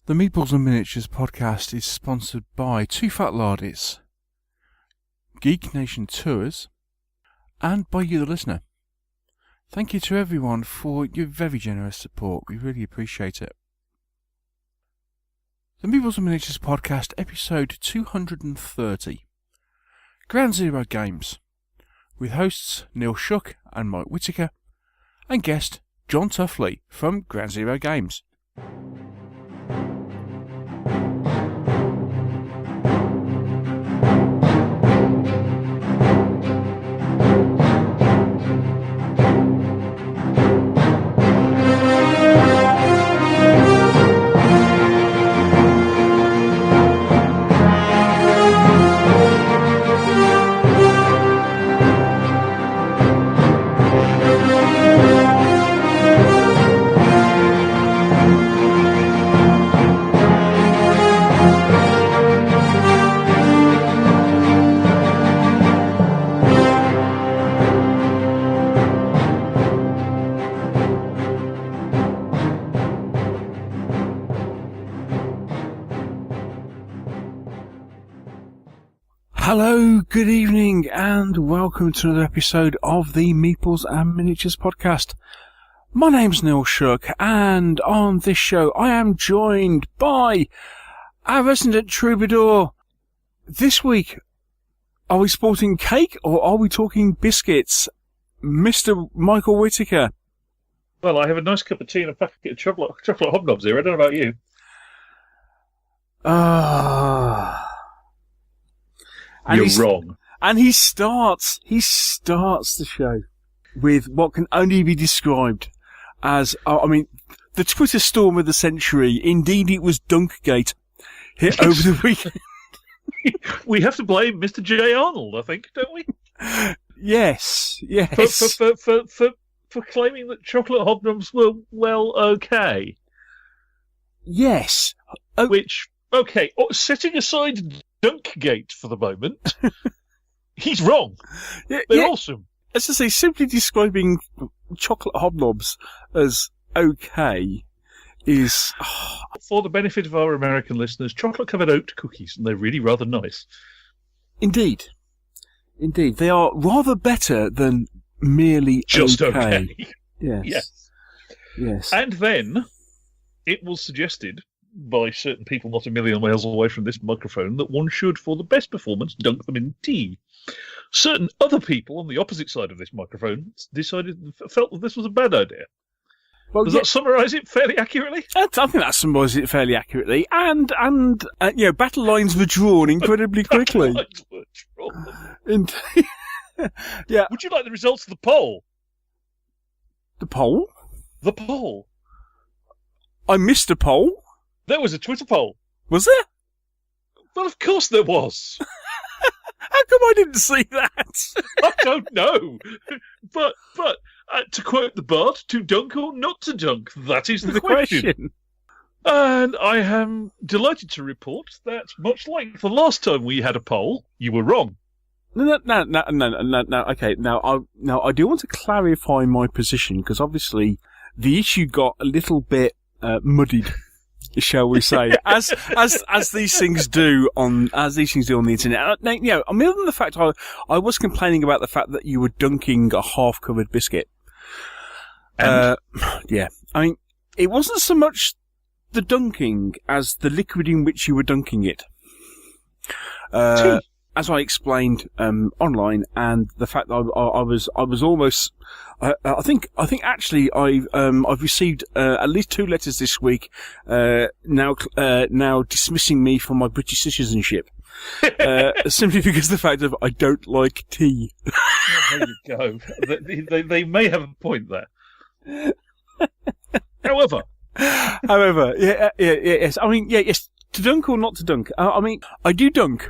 The Meeples and Miniatures podcast is sponsored by Two Fat Lardies, Geek Nation Tours, and by you, the listener. Thank you to everyone for your very generous support. We really appreciate it. The Meeples and Miniatures podcast, episode 230, Ground Zero Games, with hosts Neil Shuck and Mike Whittaker, and guest Jon Tuffley from Ground Zero Games. Hello, good evening, and welcome to another episode of the Meeples and Miniatures podcast. My name's Neil Shuck, and on this show I am joined by our resident troubadour. This week, are we sporting cake or are we talking biscuits? Mr. Michael Whittaker. Well, I have a nice cup of tea and a packet of chocolate hobnobs here. I don't know about you. You're wrong. And he starts the show with what can only be described as, the Twitter storm of the century. Indeed, it was Dunkgate hit over the weekend. We have to blame Mr. J. Arnold, I think, don't we? Yes. For claiming that chocolate hobnobs were, well, okay. Yes. Setting aside Dunkgate for the moment, he's wrong. They're awesome. As I say, simply describing chocolate hobnobs as okay is... For the benefit of our American listeners, chocolate-covered oat cookies, and they're really rather nice. Indeed. They are rather better than merely just okay. Yes. And then, it was suggested by certain people not a million miles away from this microphone that one should, for the best performance, dunk them in tea. Certain other people on the opposite side of this microphone felt that this was a bad idea. Well, Does that summarise it fairly accurately? I think that summarizes it fairly accurately. And battle lines were drawn incredibly quickly. Battle lines were drawn. Indeed. Yeah. Would you like the results of the poll? The poll? The poll. I missed a poll. There was a Twitter poll. Was there? Well, of course there was. How come I didn't see that? I don't know. But to quote the bard, to dunk or not to dunk, that is the question. And I am delighted to report that, much like the last time we had a poll, you were wrong. No. Okay, now I do want to clarify my position, because obviously the issue got a little bit muddied, shall we say, as these things do on the internet. Now, other than the fact I was complaining about the fact that you were dunking a half-covered biscuit. Yeah, I mean, it wasn't so much the dunking as the liquid in which you were dunking it. As I explained online, and the fact that I was almost, I think actually I've received at least 2 letters this week now dismissing me from my British citizenship, simply because of the fact that I don't like tea. There you go. They may have a point there. However, yes. I mean, yes. To dunk or not to dunk? I mean, I do dunk.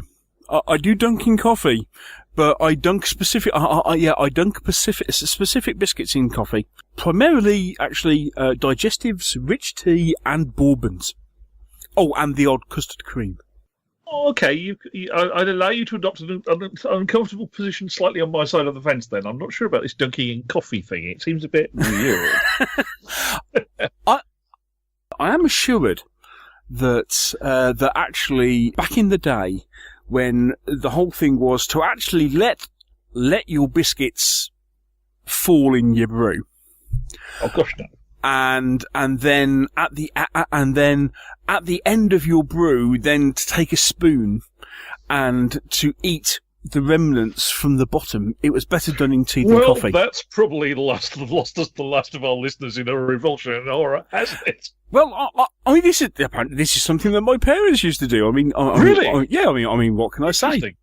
I do dunk in coffee, but I dunk specific. I dunk specific biscuits in coffee. Primarily, actually, digestives, rich tea, and bourbons. Oh, and the odd custard cream. Oh, okay, I'd allow you to adopt an uncomfortable position slightly on my side of the fence. Then I'm not sure about this dunking in coffee thing. It seems a bit weird. I am assured that actually, back in the day, when the whole thing was to actually let your biscuits fall in your brew. Oh gosh, no. And then at the end of your brew, then to take a spoon and to eat the remnants from the bottom. It was better done in tea than coffee. Well, that's probably lost us the last of our listeners in a revulsion and horror, hasn't it? Well, I mean, this is something that my parents used to do. I mean, really? I mean, what can I say?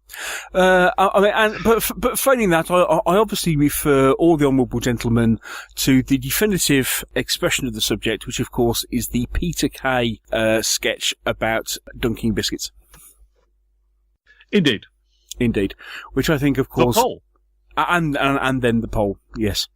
But failing that, I obviously refer all the honourable gentlemen to the definitive expression of the subject, which of course is the Peter Kay sketch about dunking biscuits. Indeed. Which I think, of course, the poll, and then the poll, yes.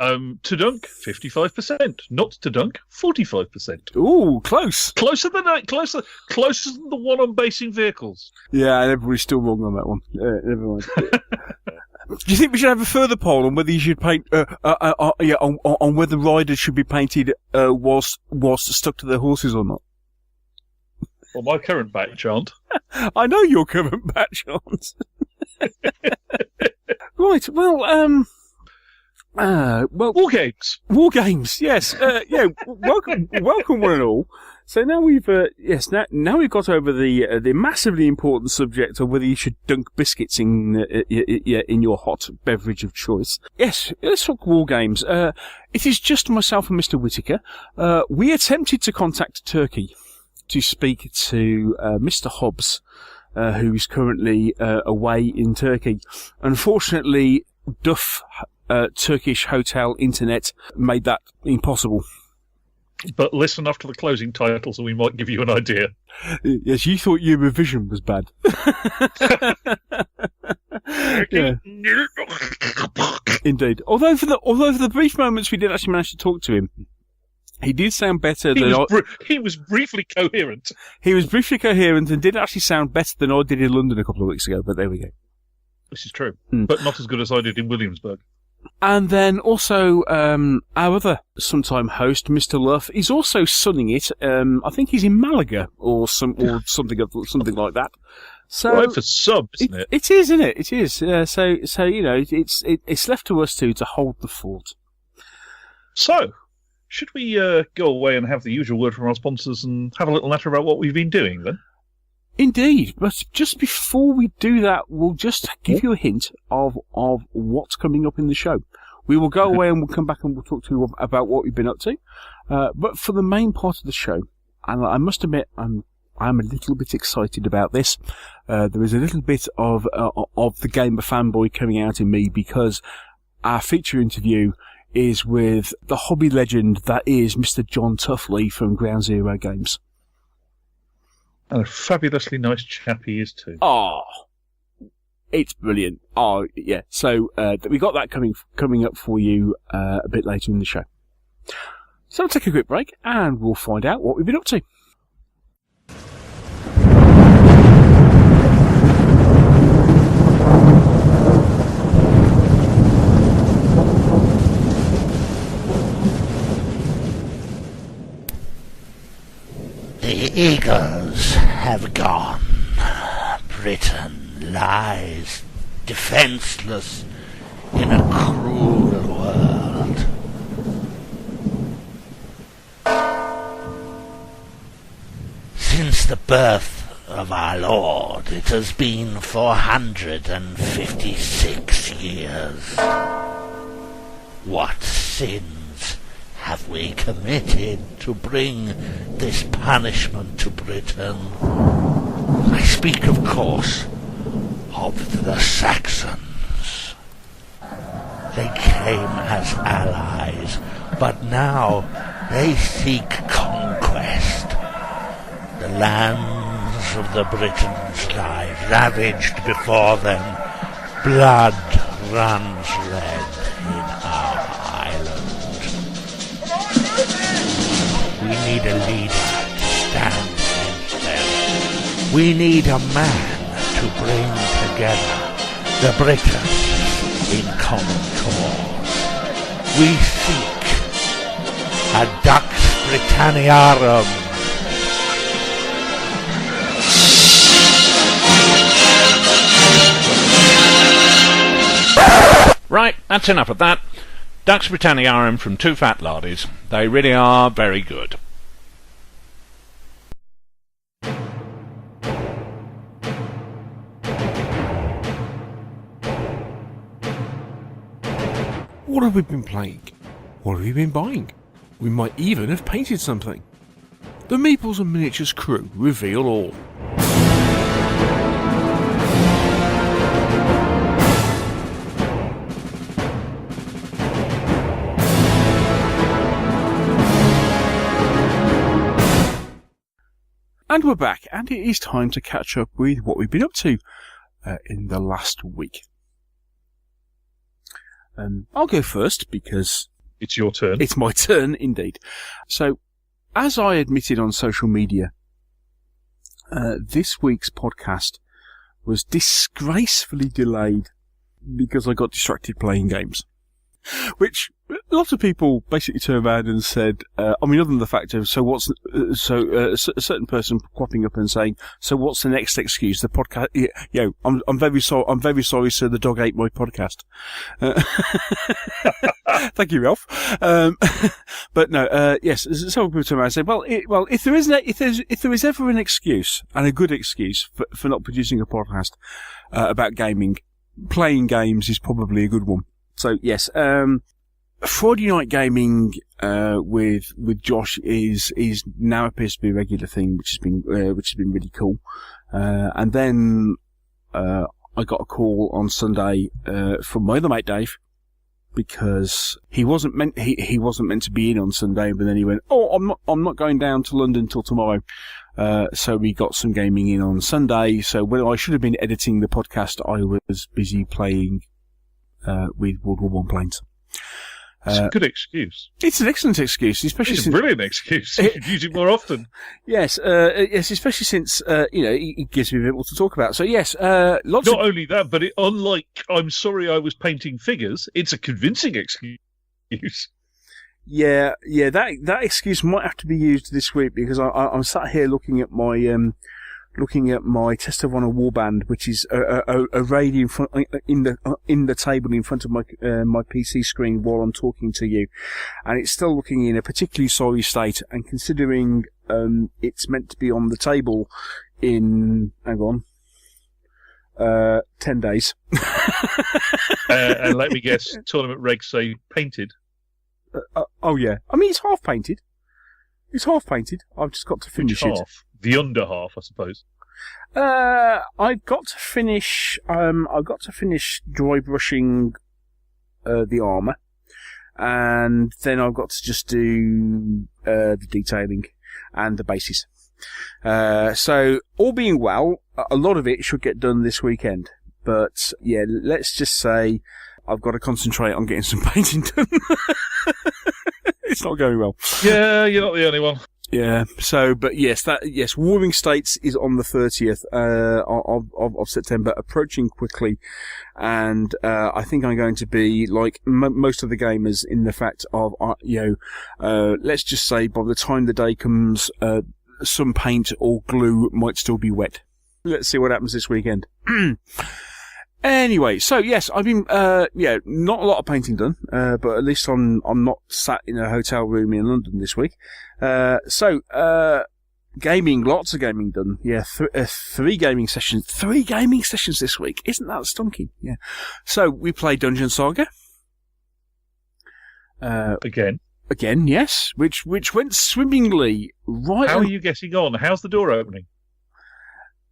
To dunk, 55%. Not to dunk, 45%. Ooh, close. Closer than the one on basing vehicles. Yeah, and everybody's still wrong on that one. Never mind. Do you think we should have a further poll on whether you should paint, on whether riders should be painted whilst stuck to their horses or not? Well, my current batch aren't. I know your current batch aren't. Right. Well, War games. War games, yes. Welcome one and all. So now we've now we've got over the massively important subject of whether you should dunk biscuits in your hot beverage of choice. Yes, let's talk war games. It is just myself and Mr. Whittaker. We attempted to contact Turkey to speak to Mr. Hobbs, who's currently away in Turkey. Unfortunately, Duff Turkish hotel internet made that impossible. But listen after the closing title, so we might give you an idea. Yes, you thought Eurovision was bad. Yeah. Indeed. Although for the brief moments we did actually manage to talk to him, he did sound better he was briefly coherent. He was briefly coherent and did actually sound better than I did in London a couple of weeks ago, but there we go. This is true. But not as good as I did in Williamsburg. And then also, our other sometime host, Mr. Luff, is also sunning it. I think he's in Malaga or something like that. So right for sub, isn't it? It is, isn't it? It is. So you know, it's left to us to hold the fort. So, should we go away and have the usual word from our sponsors and have a little natter about what we've been doing then? Indeed, but just before we do that, we'll just give you a hint of what's coming up in the show. We will go away and we'll come back and we'll talk to you about what we've been up to. But for the main part of the show, and I must admit, I'm a little bit excited about this. There is a little bit of the gamer fanboy coming out in me because our feature interview is with the hobby legend that is Mr. Jon Tuffley from Ground Zero Games. And a fabulously nice chap he is too. Oh, it's brilliant. Oh, yeah. So we got that coming up for you a bit later in the show. So we'll take a quick break and we'll find out what we've been up to. The eagles have gone. Britain lies defenseless in a cruel world. Since the birth of our Lord, it has been 456 years. What sins have we committed to bring this punishment to Britain? I speak, of course, of the Saxons. They came as allies, but now they seek conquest. The lands of the Britons lie ravaged before them. Blood runs red in our island. We need a leader to stand against them. We need a man to bring together the Britons in common cause. We seek a Dux Britanniarum. that's enough of that. Dux Britanniarum from Two Fat Lardies. They really are very good. What have we been playing? What have we been buying? We might even have painted something. The Meeples and Miniatures crew reveal all. And we're back, and it is time to catch up with what we've been up to in the last week. I'll go first because It's your turn. it's my turn indeed. So, as I admitted on social media, this week's podcast was disgracefully delayed because I got distracted playing games. Which a lot of people basically turned around and said, other than the fact of, a certain person cropping up and saying, so what's the next excuse? The podcast, I'm very sorry, sir, the dog ate my podcast. Thank you, Ralph. But no, yes, some people turn around and say, if there is ever an excuse, and a good excuse for not producing a podcast, about gaming, playing games is probably a good one. So yes, Friday night gaming with Josh is now appears to be a regular thing, which has been really cool. And then I got a call on Sunday from my other mate Dave, because he wasn't meant to be in on Sunday, but then he went, I'm not going down to London till tomorrow. So we got some gaming in on Sunday. So when I should have been editing the podcast, I was busy playing with World War I planes. It's a good excuse. It's an excellent excuse, especially It's a brilliant excuse. You should use it more often. Yes, especially since it gives me a bit more to talk about. So yes, Not only that, but unlike I'm sorry I was painting figures, it's a convincing excuse. Yeah, that excuse might have to be used this week, because I'm sat here looking at my Test of Honor warband, which is arrayed in the table in front of my PC screen while I'm talking to you, and it's still looking in a particularly sorry state. And considering it's meant to be on the table in 10 days. And let me guess, tournament regs say painted. Oh yeah, I mean it's half painted. I've just got to finish it. Half? The under half, I suppose. I've got to finish dry brushing the armour, and then I've got to just do the detailing and the bases. So all being well, a lot of it should get done this weekend. But yeah, let's just say I've got to concentrate on getting some painting done. It's not going well. Yeah, you're not the only one. Yeah. So, but yes, Warring States is on the 30th of September, approaching quickly, and I think I'm going to be like most of the gamers in the fact of let's just say by the time the day comes, some paint or glue might still be wet. Let's see what happens this weekend. Anyway, so yes, I've been, not a lot of painting done, but at least I'm not sat in a hotel room in London this week. Gaming, lots of gaming done. Yeah, three gaming sessions this week. Isn't that stonking? Yeah. So we played Dungeon Saga. Again, yes, which went swimmingly. Right. How are you getting on? How's the door opening?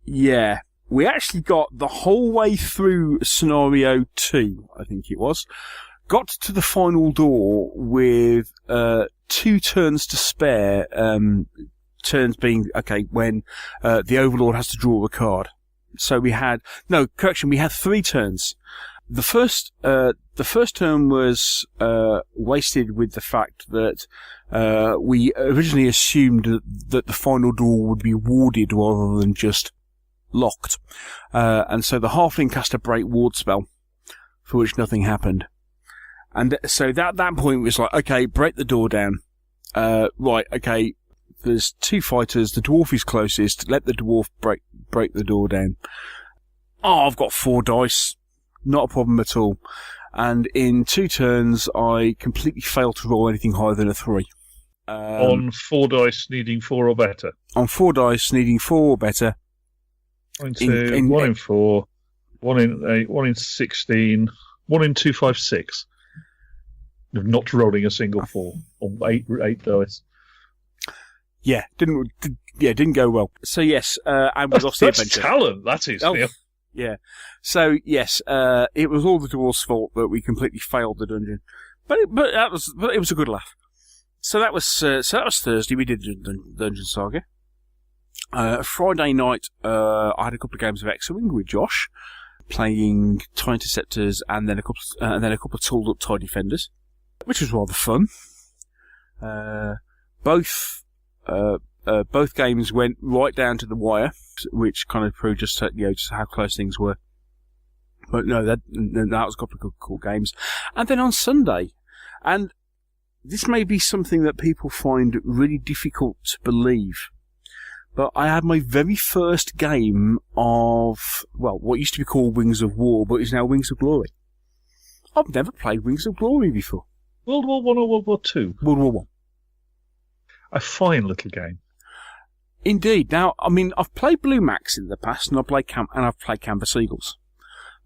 Yeah. We actually got the whole way through scenario 2, I think it was. Got to the final door with 2 turns to spare. Turns being when the Overlord has to draw a card. So we had 3 turns. The first turn was wasted with the fact that we originally assumed that the final door would be warded rather than just locked, and so the halfling cast a break ward spell, for which nothing happened. And so at that point it was like, okay, break the door down. Right, okay, there's 2 fighters, the dwarf is closest, let the dwarf break the door down. I've got 4 dice, not a problem at all. and in 2 turns I completely failed to roll anything higher than a 3. On 4 dice needing 4 or better. On 4 dice needing 4 or better. 1 in 4, 1 in 8, 1 in 16, 1 in 2, 5, 6. Not rolling a single 4 on 8 dice. Yeah, didn't go well. So yes, and we lost the adventure. That's talent, that is. Oh, yeah. So yes, it was all the dwarves' fault that we completely failed the dungeon, but it was a good laugh. So that was Thursday. We did Dungeon Saga. Friday night, I had a couple of games of X-Wing with Josh, playing TIE Interceptors and then a couple of tooled up TIE Defenders, which was rather fun. Both games went right down to the wire, which kind of proved just how close things were. But no, that was a couple of good, cool games. And then on Sunday, and this may be something that people find really difficult to believe, but I had my very first game of, well, what used to be called Wings of War, but is now Wings of Glory. I've never played Wings of Glory before. World War I or World War II? World War I. A fine little game. Indeed. Now, I mean, I've played Blue Max in the past, and I've played Canvas Eagles,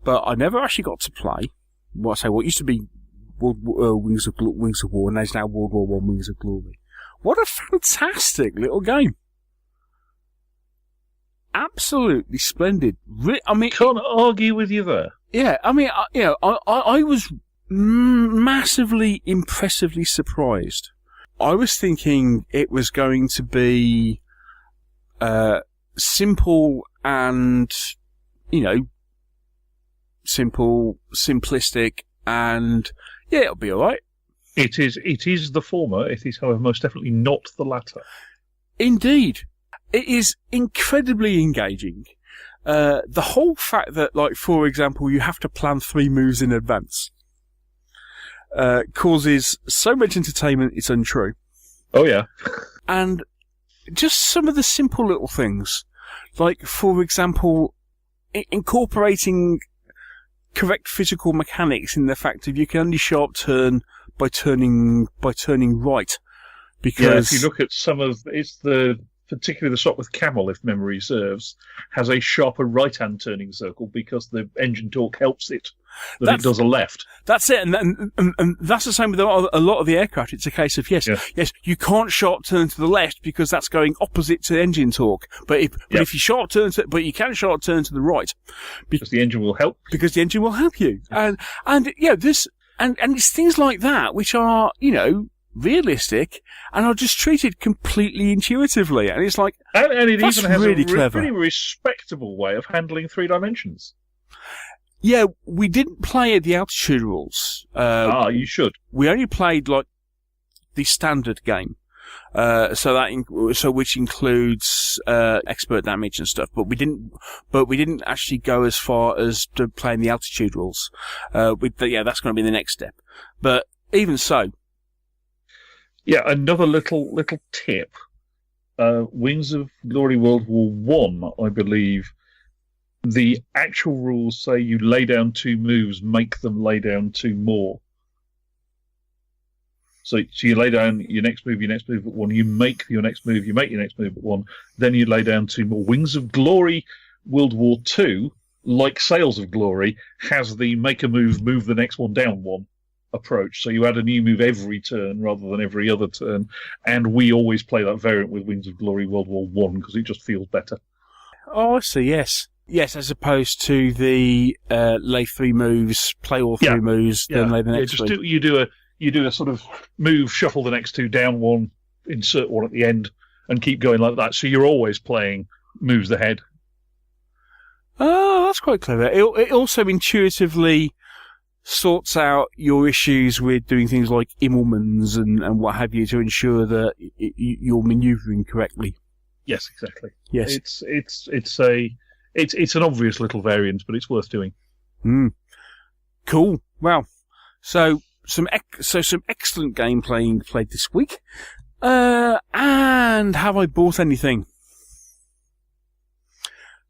but I never actually got to play what used to be Wings of War, and there's now World War I Wings of Glory. What a fantastic little game! Absolutely splendid. I mean, can't argue with you there. Yeah, I mean, I was massively, impressively surprised. I was thinking it was going to be simple and, simplistic, and yeah, it'll be all right. It is the former. It is, however, most definitely not the latter. Indeed. It is incredibly engaging. The whole fact that, like, for example, you have to plan 3 moves in advance causes so much entertainment it's untrue. Oh, yeah. And just some of the simple little things, like, for example, incorporating correct physical mechanics in the fact that you can only sharp turn by turning right. Because yeah, if you look at some of particularly the shot with Camel, if memory serves, has a sharper right-hand turning circle because the engine torque helps it than it does a left. That's it, and that's the same with a lot of the aircraft. It's a case of yes, you can't sharp turn to the left because that's going opposite to engine torque. But if you sharp turn but you can sharp turn to the right because the engine will help. Because the engine will help you, and it's things like that which are realistic and are just treated completely intuitively, and it's like and it that's even has really a clever. Pretty respectable way of handling 3 dimensions. Yeah, we didn't play the altitude rules. You should. We only played like the standard game, so which includes expert damage and stuff. But we didn't actually go as far as to playing the altitude rules. That's going to be the next step. But even so. Yeah, another little tip. Wings of Glory World War I believe, the actual rules say you lay down 2 moves, make them lay down 2 more. So you lay down your next move at 1, you make your next move, you make your next move at 1, then you lay down 2 more. Wings of Glory World War II, like Sails of Glory, has the make a move the next one down 1 approach. So you add a new move every turn rather than every other turn, and we always play that variant with Wings of Glory World War I because it just feels better. Oh, I see, yes, as opposed to the lay 3 moves, play all 3 moves, then lay the next 3. You do a sort of move, shuffle the next 2 down 1, insert 1 at the end, and keep going like that. So you're always playing moves ahead. Oh, that's quite clever. It also intuitively sorts out your issues with doing things like Immelmans and what have you to ensure that you're manoeuvring correctly. Yes, exactly. Yes, it's an obvious little variant, but it's worth doing. Cool. Well, so some excellent game played this week. And have I bought anything?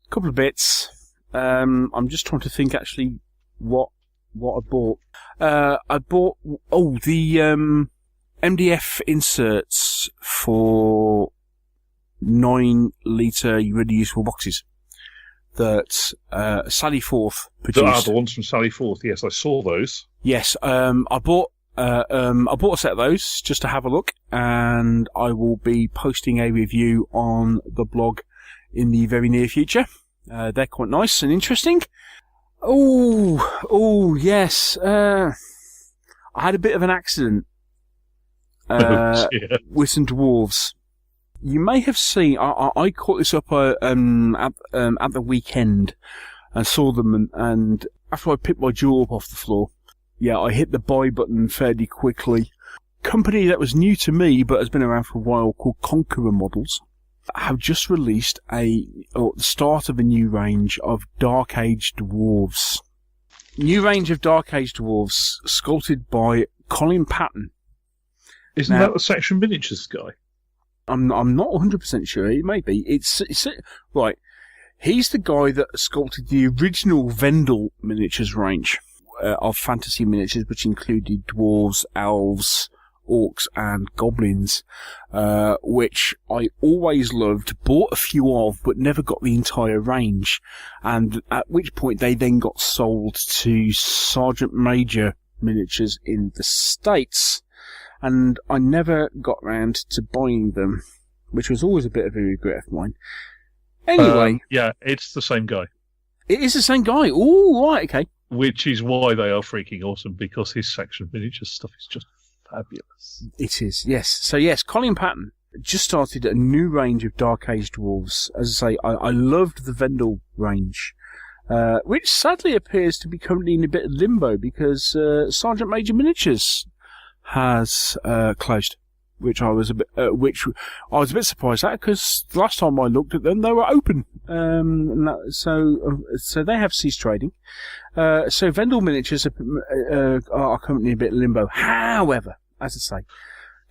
A couple of bits. I'm just trying to think actually what what I bought. I bought the MDF inserts for 9-litre reusable boxes that Sally Forth produced. The ones from Sally Forth. Yes, I saw those. Yes, I bought a set of those just to have a look, and I will be posting a review on the blog in the very near future. They're quite nice and interesting. Oh, yes. I had a bit of an accident with some dwarves. You may have seen, I caught this up at the weekend and saw them, and after I picked my jaw up off the floor, I hit the buy button fairly quickly. Company that was new to me but has been around for a while, called Conqueror Models, have just released the start of a new range of Dark Age Dwarves. New range of Dark Age Dwarves, sculpted by Colin Patton. Isn't that the Section Miniatures guy? I'm not 100% sure. It may be. It's right. He's the guy that sculpted the original Vendel miniatures range of fantasy miniatures, which included dwarves, elves, orcs, and goblins, which I always loved, bought a few of, but never got the entire range. And at which point they then got sold to Sergeant Major Miniatures in the States. And I never got round to buying them, which was always a bit of a regret of mine. Anyway. It's the same guy. It is the same guy. Oh, right, okay. Which is why they are freaking awesome, because his Section Miniatures stuff is just fabulous. It is, yes. So, yes, Colin Patton just started a new range of Dark Age Dwarves. As I say, I loved the Vendel range, which sadly appears to be currently in a bit of limbo, because Sergeant Major Miniatures has closed, which I was a bit surprised at, because the last time I looked at them, they were open. So they have ceased trading. So Vendel Miniatures are currently a bit limbo. However, as I say,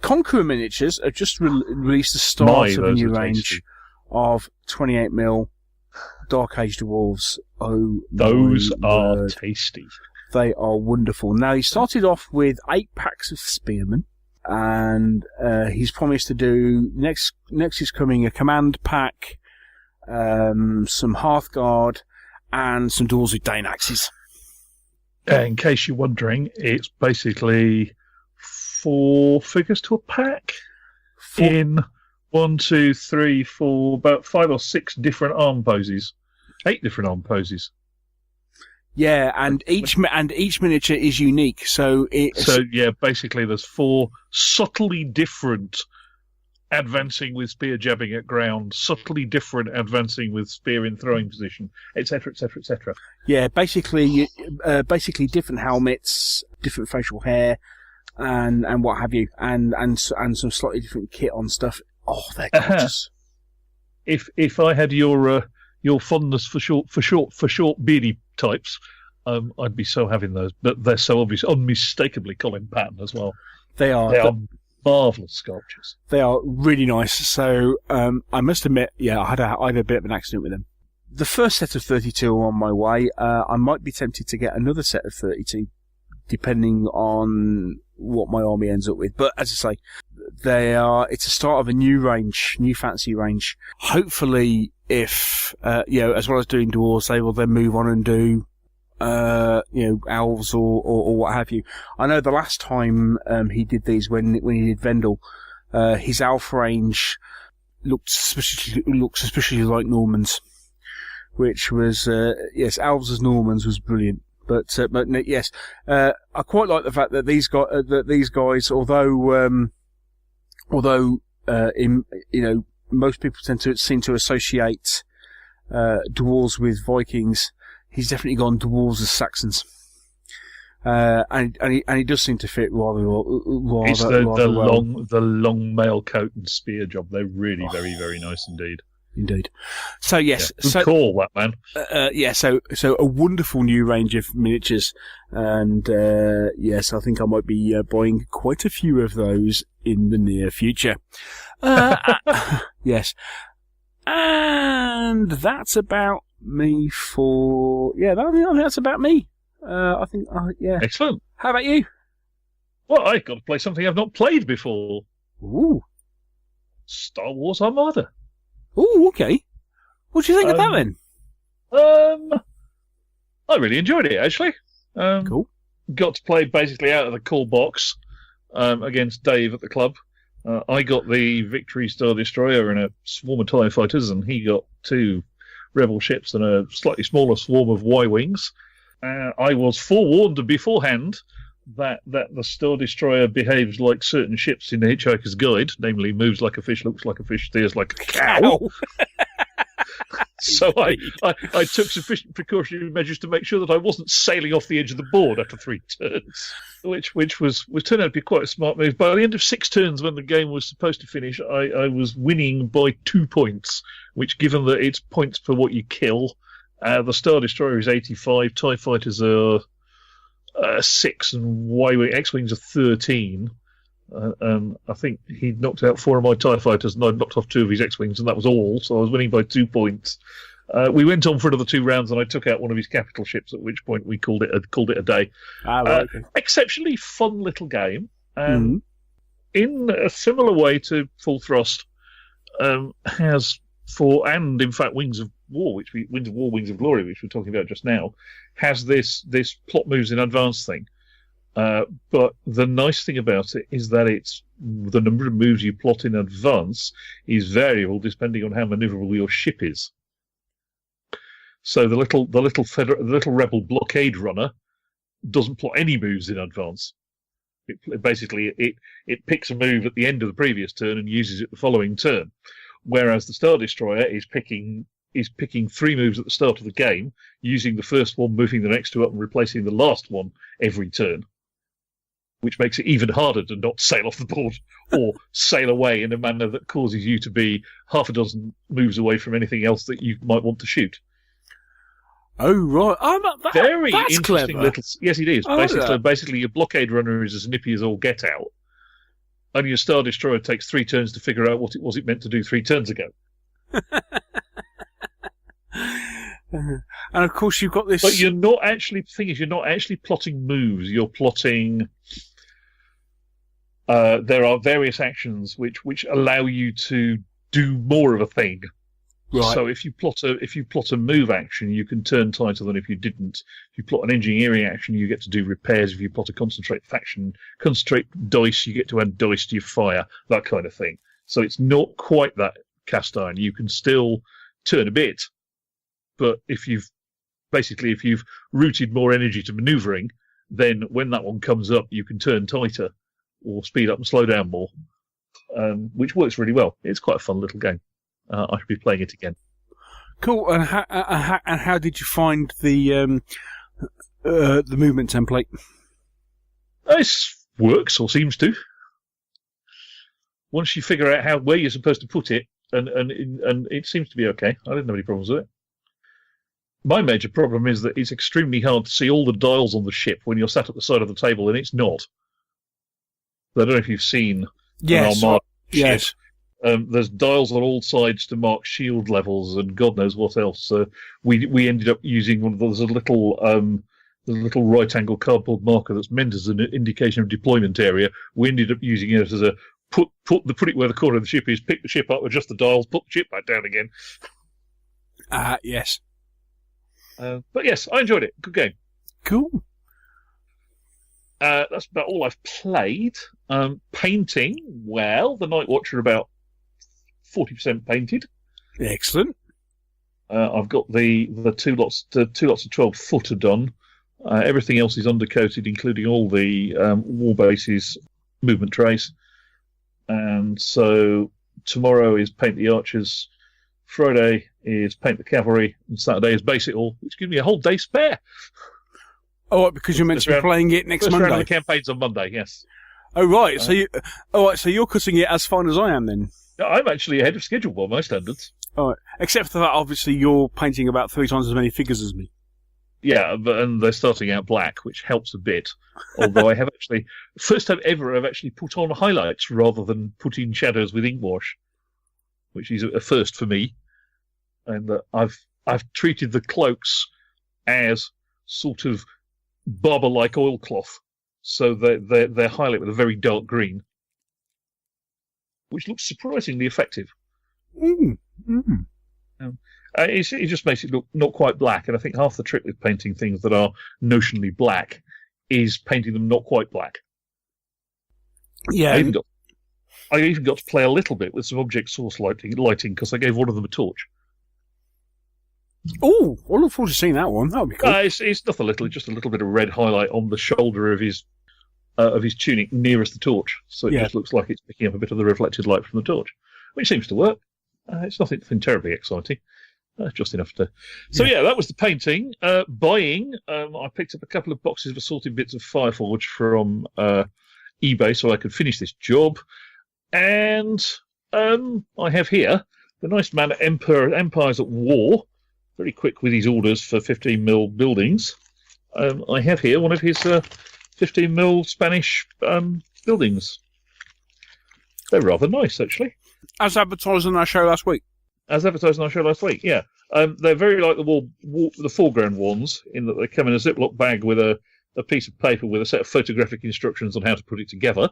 Conqueror Miniatures have just released the start of a new range of 28mm Dark Age Dwarves. Oh, those are tasty. They are wonderful. Now, he started off with 8 packs of Spearmen, and he's promised to do, next is coming a Command pack, some Hearthguard, and some Dwarves with Dane Axes. In case you're wondering, it's basically 4 figures to a pack in 1, 2, 3, 4, about 5 or 6 different arm poses. 8 different arm poses. Yeah, and each miniature is unique. So basically, there's 4 subtly different advancing with spear jabbing at ground, subtly different advancing with spear in throwing position, etc., etc., etc. Yeah, basically different helmets, different facial hair, and what have you, and some slightly different kit on stuff. Oh, they're gorgeous. If I had your fondness for short beardy types, I'd be so having those. But they're so obvious, unmistakably Colin Patton as well. They are marvellous sculptures. They are really nice. So I must admit, I had a bit of an accident with them. The first set of 32 are on my way. I might be tempted to get another set of 32, depending on what my army ends up with. But as I say, it's a start of a new range, new fancy range. Hopefully, if as well as doing dwarves, they will then move on and do elves or what have you. I know the last time he did these, when he did Vendel, his elf range looked suspiciously like Normans, which was elves as Normans was brilliant. But yes, I quite like the fact that these guys, although most people seem to associate dwarves with Vikings, he's definitely gone dwarves as Saxons, and he does seem to fit rather it's the long mail coat and spear job. They're really very, very nice indeed. Indeed. So yes, call that man. So a wonderful new range of miniatures, and yes, I think I might be buying quite a few of those in the near future. Yes, and that's about me for that's about me. I think, yeah. Excellent. How about you? Well, I got to play something I've not played before. Ooh. Star Wars Armada. Ooh, okay. What do you think of that then? I really enjoyed it, actually. Cool. Got to play basically out of the call box against Dave at the club. I got the Victory Star Destroyer and a swarm of TIE fighters, and he got 2 Rebel ships and a slightly smaller swarm of Y-Wings. I was forewarned beforehand that the Star Destroyer behaves like certain ships in the Hitchhiker's Guide, namely moves like a fish, looks like a fish, steers like a cow. So I took sufficient precautionary measures to make sure that I wasn't sailing off the edge of the board after 3 turns, which was turned out to be quite a smart move. By the end of 6 turns, when the game was supposed to finish, I was winning by 2 points, which, given that it's points per what you kill, the Star Destroyer is 85, TIE fighters are 6, and X-Wings are 13. I think he knocked out 4 of my TIE fighters, and I knocked off 2 of his X-Wings, and that was all. So I was winning by 2 points. We went on for another 2 rounds, and I took out one of his capital ships. At which point we called it a day. Okay. Exceptionally fun little game. In a similar way to Full Thrust, has and in fact Wings of War, Wings of Glory, which we're talking about just now, has this plot moves in advance thing. But the nice thing about it is that it's the number of moves you plot in advance is variable depending on how maneuverable your ship is. So the little rebel blockade runner doesn't plot any moves in advance. It picks a move at the end of the previous turn and uses it the following turn, whereas the Star Destroyer is picking 3 moves at the start of the game, using the first one, moving the next 2 up, and replacing the last one every turn, which makes it even harder to not sail off the board or sail away in a manner that causes you to be half a dozen moves away from anything else that you might want to shoot. Oh, right. Very that's interesting clever. little... Yes, it is. Oh, Basically, your blockade runner is as nippy as all get out, and your Star Destroyer takes 3 turns to figure out what it was it meant to do 3 turns ago. And of course you've got this... But you're not actually... The thing is, you're not actually plotting moves. You're plotting... there are various actions which allow you to do more of a thing. Right. So if you plot a move action, you can turn tighter than if you didn't. If you plot an engineering action, you get to do repairs. If you plot a concentrate dice, you get to add dice to your fire, that kind of thing. So it's not quite that cast iron. You can still turn a bit, but if you've routed more energy to manoeuvring, then when that one comes up, you can turn tighter or speed up and slow down more, which works really well. It's quite a fun little game. I should be playing it again. Cool. And how did you find the movement template? It works, or seems to. Once you figure out where you're supposed to put it, and it seems to be okay. I didn't have any problems with it. My major problem is that it's extremely hard to see all the dials on the ship when you're sat at the side of the table, and it's not. I don't know if you've seen an Armada ship. Yes. There's dials on all sides to mark shield levels and God knows what else. So we ended up using one of those little right angle cardboard marker that's meant as an indication of deployment area. We ended up using it as a put it where the corner of the ship is, pick the ship up, adjust the dials, put the ship back down again. Yes. But yes, I enjoyed it. Good game. Cool. That's about all I've played. Painting, well, the Night Watcher about 40% painted. Excellent. I've got the two lots of 12 footer done. Everything else is undercoated, including all the war bases movement trays. And so tomorrow is paint the archers, Friday is paint the cavalry, and Saturday is base it all, which gives me a whole day spare. Oh, because you're meant to be playing it next Monday. First round of the campaign's on Monday, yes. Oh, right. So you're cutting it as fine as I am then? I'm actually ahead of schedule by my standards. All right. Except for that, obviously, you're painting about 3 times as many figures as me. Yeah, and they're starting out black, which helps a bit. Although I have actually, first time ever, I've actually put on highlights rather than put in shadows with ink wash, which is a first for me. And I've treated the cloaks as sort of barber-like oilcloth. So they're highlighted with a very dark green, which looks surprisingly effective. It just makes it look not quite black, and I think half the trick with painting things that are notionally black is painting them not quite black. Yeah. I even got to play a little bit with some object source lighting because I gave one of them a torch. Oh, I look forward to seeing that one. That would be cool. It's not a little, just a little bit of red highlight on the shoulder of his tunic nearest the torch, so it just looks like it's picking up a bit of the reflected light from the torch, which seems to work. It's nothing terribly exciting, just enough to. So that was the painting. Buying, I picked up a couple of boxes of assorted bits of Fireforge from eBay so I could finish this job, and I have here the nice man at Empires at War. Very quick with his orders for 15mm buildings. I have here one of his 15mm Spanish buildings. They're rather nice, actually. As advertised on our show last week. Yeah. They're very like the foreground ones, in that they come in a Ziploc bag with a piece of paper with a set of photographic instructions on how to put it together.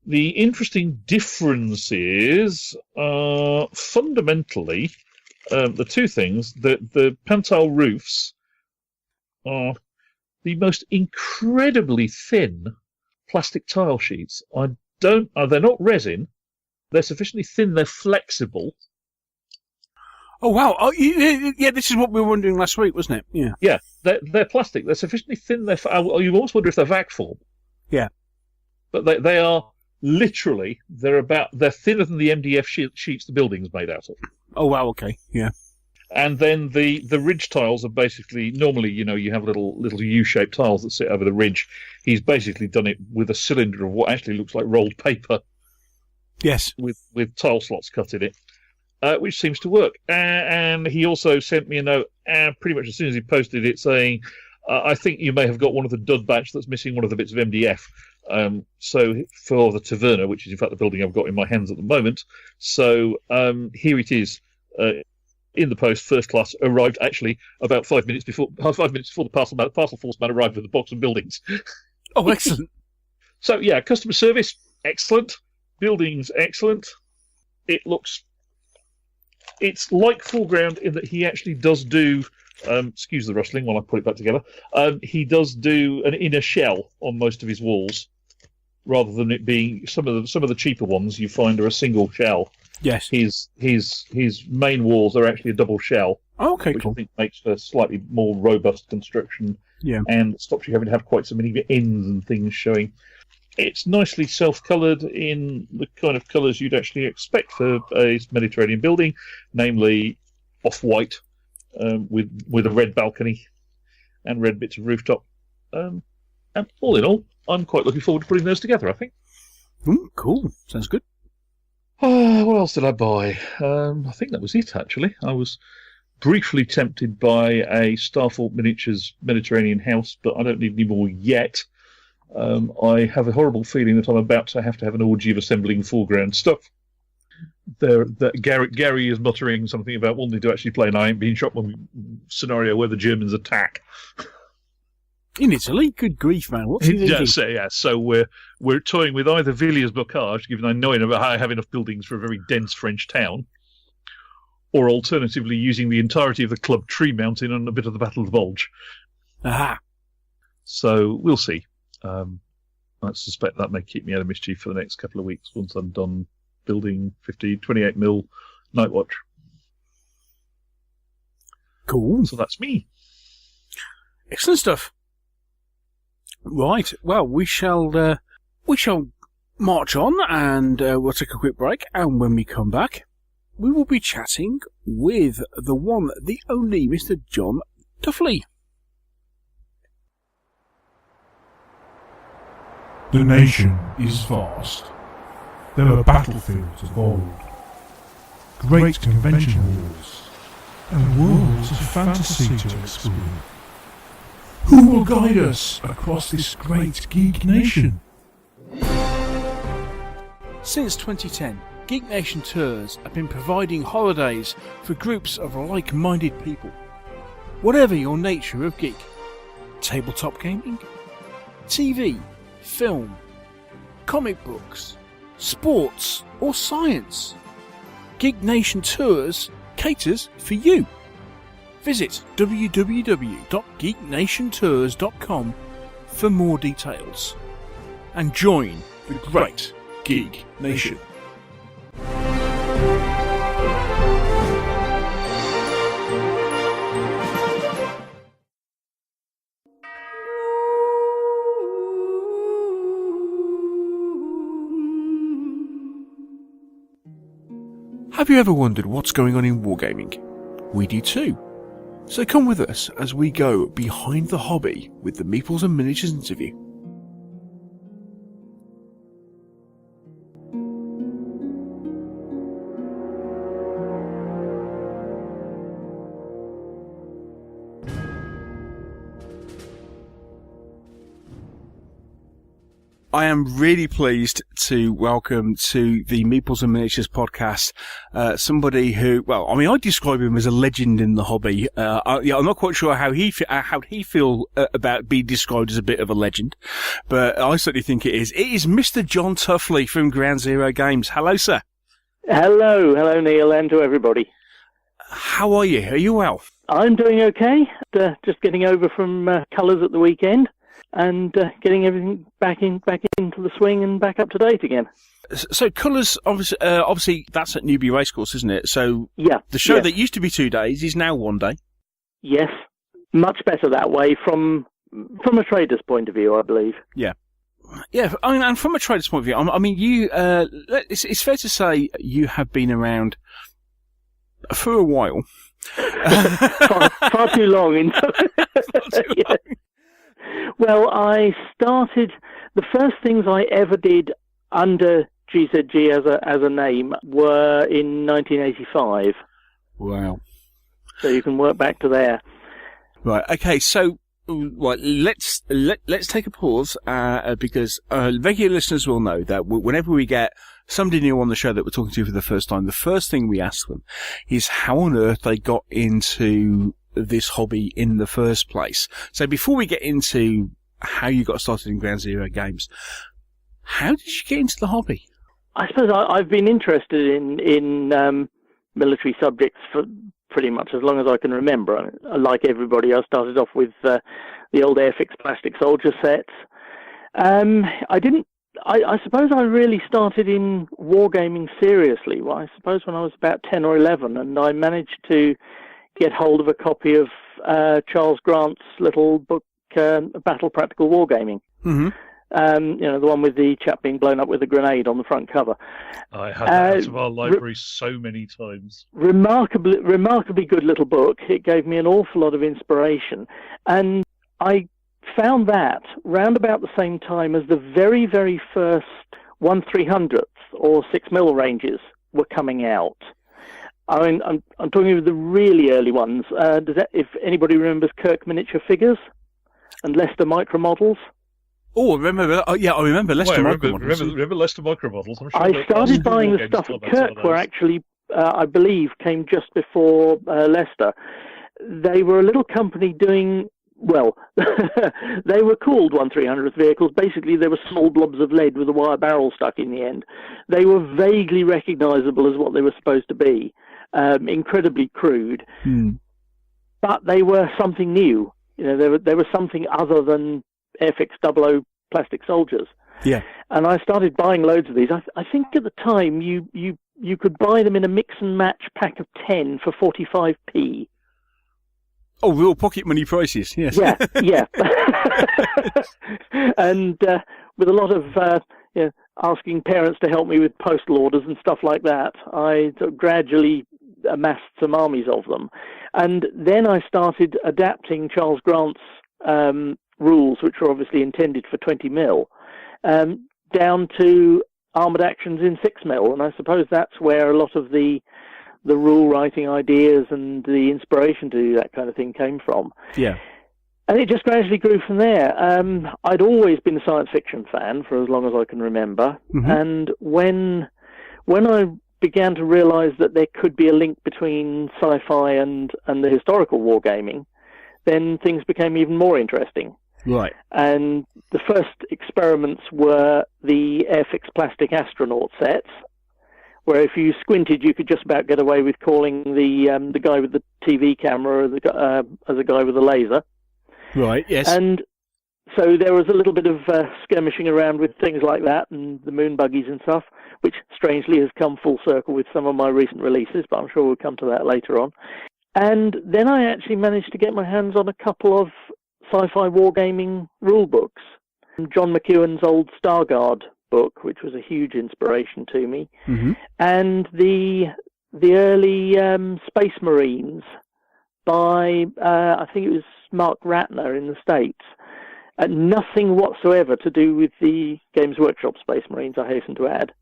The interesting difference is, fundamentally, the two things, the Pantile roofs are the most incredibly thin plastic tile sheets. They're not resin. They're sufficiently thin, they're flexible. Oh, wow. Oh, yeah, this is what we were wondering last week, wasn't it? Yeah. Yeah, they're plastic. They're sufficiently thin, you almost wonder if they're vac form. Yeah. But they are literally, they're thinner than the MDF sheets the building's made out of. Oh, wow, okay, yeah. And then the ridge tiles are basically, normally, you have little U-shaped tiles that sit over the ridge. He's basically done it with a cylinder of what actually looks like rolled paper. Yes. With tile slots cut in it, which seems to work. And he also sent me a note, pretty much as soon as he posted it, saying, I think you may have got one of the dud batch that's missing one of the bits of MDF. So for the Taverna, which is in fact the building I've got in my hands at the moment. So here it is. In the post, first class, arrived actually about 5 minutes before the parcel force man arrived with the box of buildings. Oh, excellent. So, yeah, customer service, excellent. Buildings, excellent. It's like foreground in that he actually does do, excuse the rustling while I put it back together, he does do an inner shell on most of his walls, rather than it being some of the cheaper ones you find are a single shell. Yes. His main walls are actually a double shell. Oh, okay, which cool. I think makes for slightly more robust construction. Yeah. And stops you having to have quite so many ends and things showing. It's nicely self-coloured in the kind of colours you'd actually expect for a Mediterranean building, namely off-white with a red balcony and red bits of rooftop. And all in all, I'm quite looking forward to putting those together, I think. Cool. Sounds good. What else did I buy? I think that was it, actually. I was briefly tempted by a Starfort Miniatures Mediterranean house, but I don't need any more yet. I have a horrible feeling that I'm about to have an orgy of assembling foreground stuff. Gary is muttering something about wanting to actually play an I Ain't Being Shot scenario where the Germans attack. In Italy? Good grief, man. What's he thinking? So we're toying with either Villiers-Bocage, given I know I have enough buildings for a very dense French town, or alternatively using the entirety of the club tree mountain and a bit of the Battle of the Bulge. Aha. So we'll see. I suspect that may keep me out of mischief for the next couple of weeks once I'm done building 28mm Night Watch. Cool. So that's me. Excellent stuff. Right. Well, we shall march on, and we'll take a quick break. And when we come back, we will be chatting with the one, the only Mr. Jon Tuffley. The nation is vast. There are battlefields of old, great convention halls, and worlds of fantasy to explore. Who will guide us across this great geek nation? Since 2010, Geek Nation Tours have been providing holidays for groups of like-minded people, whatever your nature of geek. tabletop gaming, TV, film, comic books, sports or science. Geek Nation Tours caters for you. Visit www.geeknationtours.com for more details and join the great Geek Nation. Have you ever wondered what's going on in wargaming? We do too. So come with us as we go behind the hobby with the Meeples and Miniatures interview. I am really pleased to welcome to the Meeples and Miniatures podcast somebody who, well, I mean, I describe him as a legend in the hobby. I'm not quite sure how he feel about being described as a bit of a legend, but I certainly think it is. It is Mr. Jon Tuffley from Ground Zero Games. Hello, sir. Hello, Neil, and to everybody. How are you? Are you well? I'm doing okay. Just getting over from Colours at the weekend. And getting everything back into the swing and back up to date again. So Colours, obviously that's at Newbury Racecourse, isn't it? So yeah, the show that used to be 2 days is now 1 day. Yes, much better that way from a trader's point of view, I believe. Yeah. Yeah, I mean, and from a trader's point of view, I mean, you. It's fair to say you have been around for a while. far too long. Yeah. Well, I started, the first things I ever did under GZG as a name were in 1985. Wow. So you can work back to there. Right, okay, so right, let's take a pause, because regular listeners will know that whenever we get somebody new on the show that we're talking to for the first time, the first thing we ask them is how on earth they got into this hobby in the first place. So before we get into how you got started in Ground Zero Games, how did you get into the hobby? I suppose I've been interested in military subjects for pretty much as long as I can remember. Like everybody, I started off with the old Airfix plastic soldier sets. I suppose I really started in wargaming seriously. Well, I suppose when I was about 10 or 11, and I managed to get hold of a copy of Charles Grant's little book, Battle Practical Wargaming. Mm-hmm. The one with the chap being blown up with a grenade on the front cover. I had that out of our library so many times. Remarkably good little book. It gave me an awful lot of inspiration. And I found that round about the same time as the very, very first 1/300th or 6mm ranges were coming out. I mean, I'm talking about the really early ones. If anybody remembers Kirk Miniature Figures and Leicester Micro Models? Oh, I remember Leicester Micro Models. Remember Leicester Micro Models? I'm sure I started buying the stuff at Kirk, were actually, I believe, came just before Leicester. They were a little company doing, well, they were called 1/300th vehicles. Basically, they were small blobs of lead with a wire barrel stuck in the end. They were vaguely recognisable as what they were supposed to be. Incredibly crude, but they were something new. You know, they were something other than Airfix 00 plastic soldiers. Yeah. And I started buying loads of these. I think at the time you could buy them in a mix and match pack of 10 for 45p. Oh, real pocket money prices, yes. Yeah. And with a lot of asking parents to help me with postal orders and stuff like that, I gradually amassed some armies of them. And then I started adapting Charles Grant's rules, which were obviously intended for 20mm, down to armoured actions in 6mm. And I suppose that's where a lot of the rule writing ideas and the inspiration to do that kind of thing came from. Yeah. And it just gradually grew from there. I'd always been a science fiction fan for as long as I can remember. Mm-hmm. And when I began to realise that there could be a link between sci-fi and the historical wargaming, then things became even more interesting. Right. And the first experiments were the Airfix plastic astronaut sets, where if you squinted, you could just about get away with calling the guy with the TV camera as a guy with a laser. Right, yes. And so there was a little bit of skirmishing around with things like that and the moon buggies and stuff, which strangely has come full circle with some of my recent releases, but I'm sure we'll come to that later on. And then I actually managed to get my hands on a couple of sci-fi wargaming rule books. John McEwen's old Stargard book, which was a huge inspiration to me, and the early Space Marines by, I think it was Mark Ratner in the States. Nothing whatsoever to do with the Games Workshop Space Marines, I hasten to add.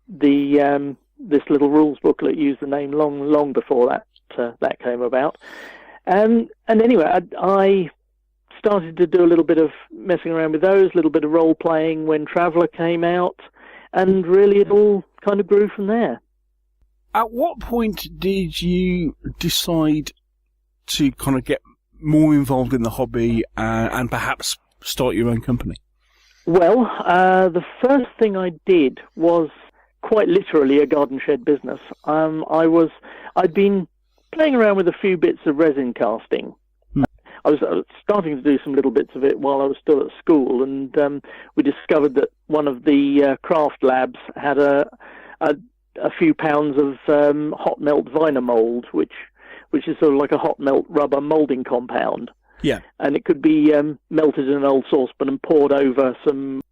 This little rules booklet used the name long before that came about. And anyway, I started to do a little bit of messing around with those, a little bit of role-playing when Traveller came out, and really it all kind of grew from there. At what point did you decide to kind of get more involved in the hobby and perhaps start your own company? Well, the first thing I did was quite literally a garden shed business. I'd been playing around with a few bits of resin casting. I was starting to do some little bits of it while I was still at school, and we discovered that one of the craft labs had a few pounds of hot melt Vinymold, which is sort of like a hot melt rubber molding compound. Yeah. And it could be melted in an old saucepan and poured over some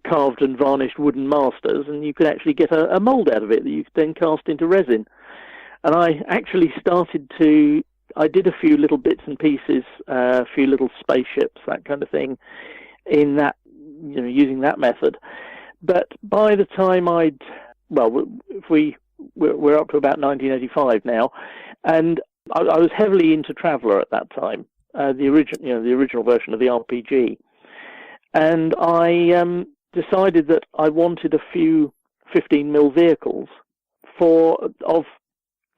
carved and varnished wooden masters, and you could actually get a mold out of it that you could then cast into resin. And I actually I did a few little bits and pieces, a few little spaceships, that kind of thing, in that, using that method. But by the time we're up to about 1985 now, and I was heavily into Traveller at that time, the original version of the RPG, and I decided that I wanted a few 15mm vehicles of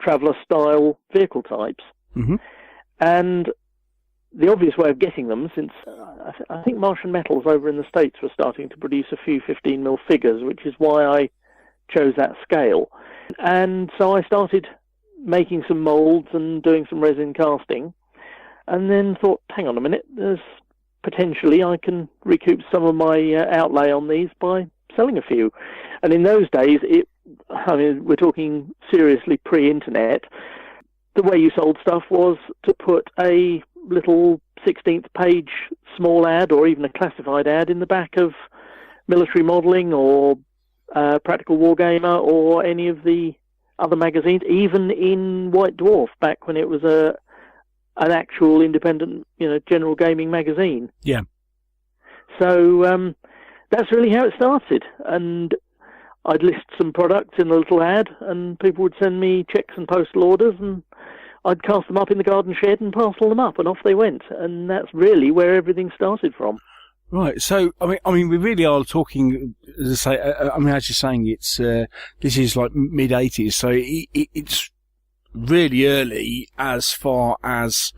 Traveller style vehicle types. And the obvious way of getting them, since I think Martian Metals over in the States were starting to produce a few 15mm figures, which is why I chose that scale. And so I started making some molds and doing some resin casting, and then thought, hang on a minute, there's potentially I can recoup some of my outlay on these by selling a few. And in those days, we're talking seriously pre-internet, the way you sold stuff was to put a little 16th page small ad or even a classified ad in the back of Military Modelling or Practical Wargamer or any of the other magazines, even in White Dwarf back when it was an actual independent, general gaming magazine. Yeah. So that's really how it started. And I'd list some products in a little ad, and people would send me checks and postal orders, and I'd cast them up in the garden shed and parcel them up, and off they went. And that's really where everything started from. Right. So, I mean, we really are talking, as I say, as you're saying, it's this is like mid-80s, so it's really early as far as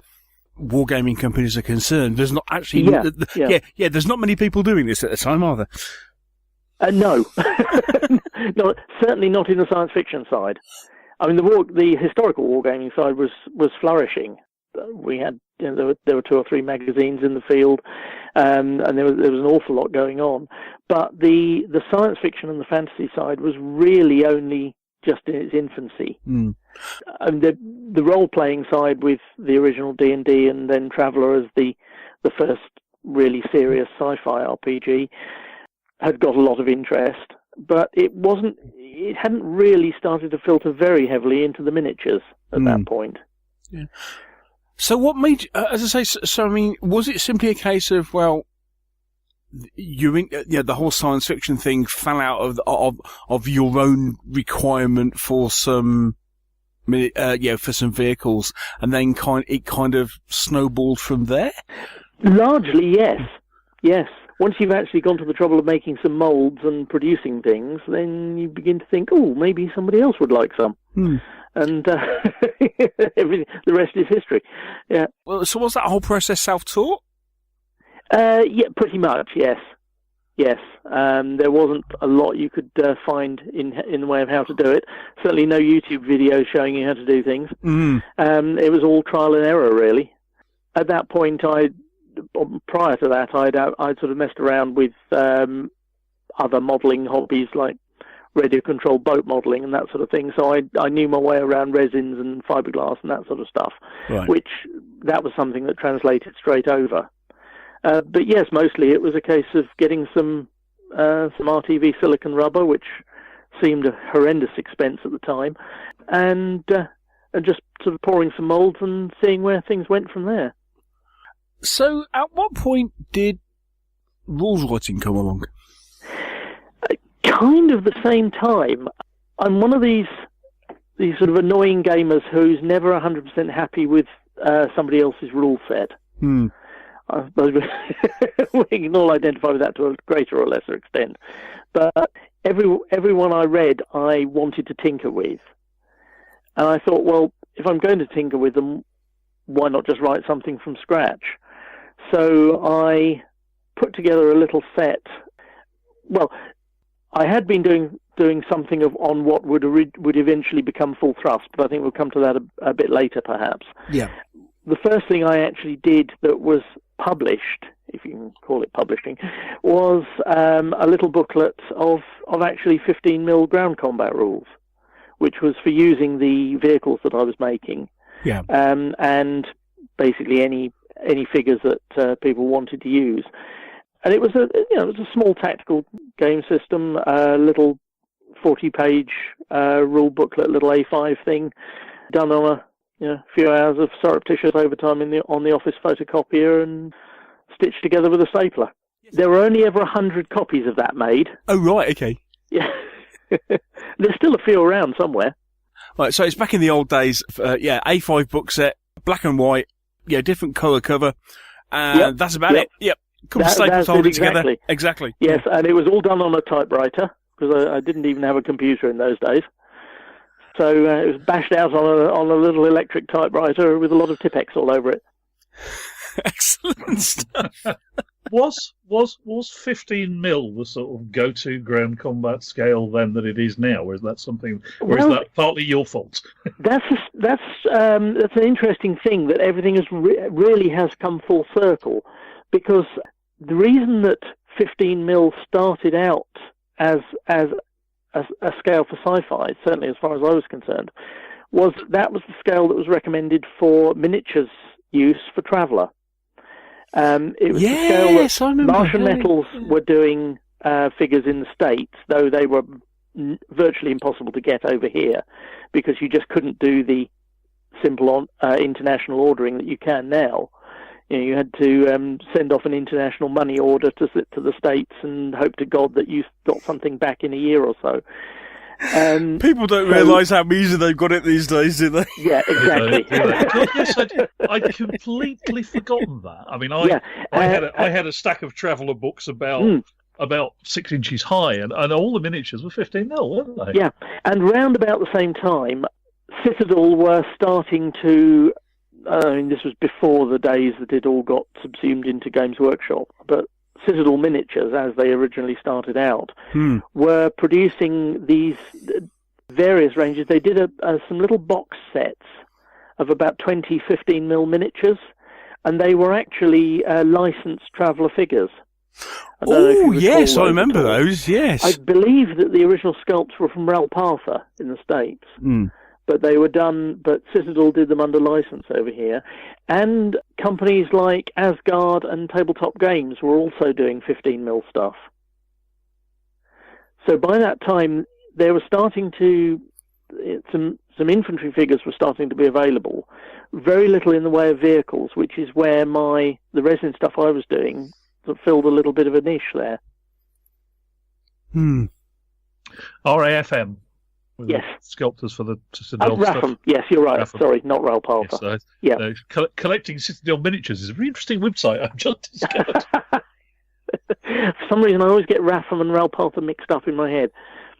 wargaming companies are concerned. There's not actually, there's not many people doing this at the time, are there? No, no, certainly not in the science fiction side. I mean, the historical wargaming side was flourishing. We had, there were 2 or 3 magazines in the field, and there was an awful lot going on. But the science fiction and the fantasy side was really only just in its infancy. And the role playing side with the original D&D and then Traveller as the first really serious sci-fi RPG had got a lot of interest, but it hadn't really started to filter very heavily into the miniatures at that point. Yeah. So what made, as I say, so I mean, was it simply a case of, well, the whole science fiction thing fell out of your own requirement for some, for some vehicles, and then it kind of snowballed from there? Largely, yes. Yes. Once you've actually gone to the trouble of making some moulds and producing things, then you begin to think, oh, maybe somebody else would like some. and the rest is history. Yeah. Well, so was that whole process self-taught? Yeah, pretty much. Yes. Yes. There wasn't a lot you could find in the way of how to do it. Certainly no YouTube videos showing you how to do things. It was all trial and error, really. At that point, prior to that, I'd sort of messed around with other modelling hobbies like radio-controlled boat modelling and that sort of thing. So I knew my way around resins and fiberglass and that sort of stuff, right. Which that was something that translated straight over. But yes, mostly it was a case of getting some RTV silicon rubber, which seemed a horrendous expense at the time, and just sort of pouring some moulds and seeing where things went from there. So, at what point did rules writing come along? Kind of the same time. I'm one of these sort of annoying gamers who's never 100% happy with somebody else's rule set. I suppose we can all identify with that to a greater or lesser extent. But everyone I read, I wanted to tinker with. And I thought, well, if I'm going to tinker with them, why not just write something from scratch? So I put together a little set. Well, I had been doing something on what would eventually become Full Thrust, but I think we'll come to that a bit later, perhaps. Yeah. The first thing I actually did that was published, if you can call it publishing, was a little booklet of actually 15mm ground combat rules, which was for using the vehicles that I was making. Yeah. And basically any figures that people wanted to use. And it was a small tactical game system, a little 40-page rule booklet, little A5 thing, done on a few hours of surreptitious overtime on the office photocopier and stitched together with a stapler. There were only ever 100 copies of that made. Oh, right, okay. Yeah. There's still a few around somewhere. Right, so it's back in the old days. A5 book set, black and white, different colour cover, and that's about it. Yep. Couple of staples holding together. Exactly. Yes, and it was all done on a typewriter, because I didn't even have a computer in those days. So it was bashed out on a little electric typewriter with a lot of Tipex all over it. Excellent stuff. Was 15mm the sort of go-to ground combat scale then that it is now, or is that something? Or is that partly your fault? That's an interesting thing that everything really has come full circle, because the reason that 15mm started out as a scale for sci-fi, certainly as far as I was concerned, was the scale that was recommended for miniatures use for Traveller. It was the scale that Martian Metals were doing figures in the States, though they were virtually impossible to get over here, because you just couldn't do the simple international ordering that you can now. You had to send off an international money order to the States and hope to God that you got something back in a year or so. People don't realise how easy they've got it these days, do they? Yeah, exactly. Yes, I'd completely forgotten that. I mean, I had a stack of Traveller books about 6 inches high, and all the miniatures were 15mm, weren't they? Yeah, and round about the same time, Citadel were starting to. This was before the days that it all got subsumed into Games Workshop, but Citadel Miniatures, as they originally started out, were producing these various ranges. They did some little box sets of about 20 15mm miniatures, and they were actually licensed Traveller figures. Oh, yes, I remember those, yes. I believe that the original sculpts were from Ralpatha in the States. But they were done, but Citadel did them under license over here. And companies like Asgard and Tabletop Games were also doing 15mm stuff. So by that time, they were starting to, some infantry figures were starting to be available. Very little in the way of vehicles, which is where the resin stuff I was doing filled a little bit of a niche there. RAFM. Yes. Sculptors for the Citadel Rapham. stuff. Yes, you're right. Rapham. Sorry, not Ralpatha. Yes, collecting Citadel miniatures is a very interesting website I've just discovered. For some reason, I always get Rapham and Ralpatha mixed up in my head.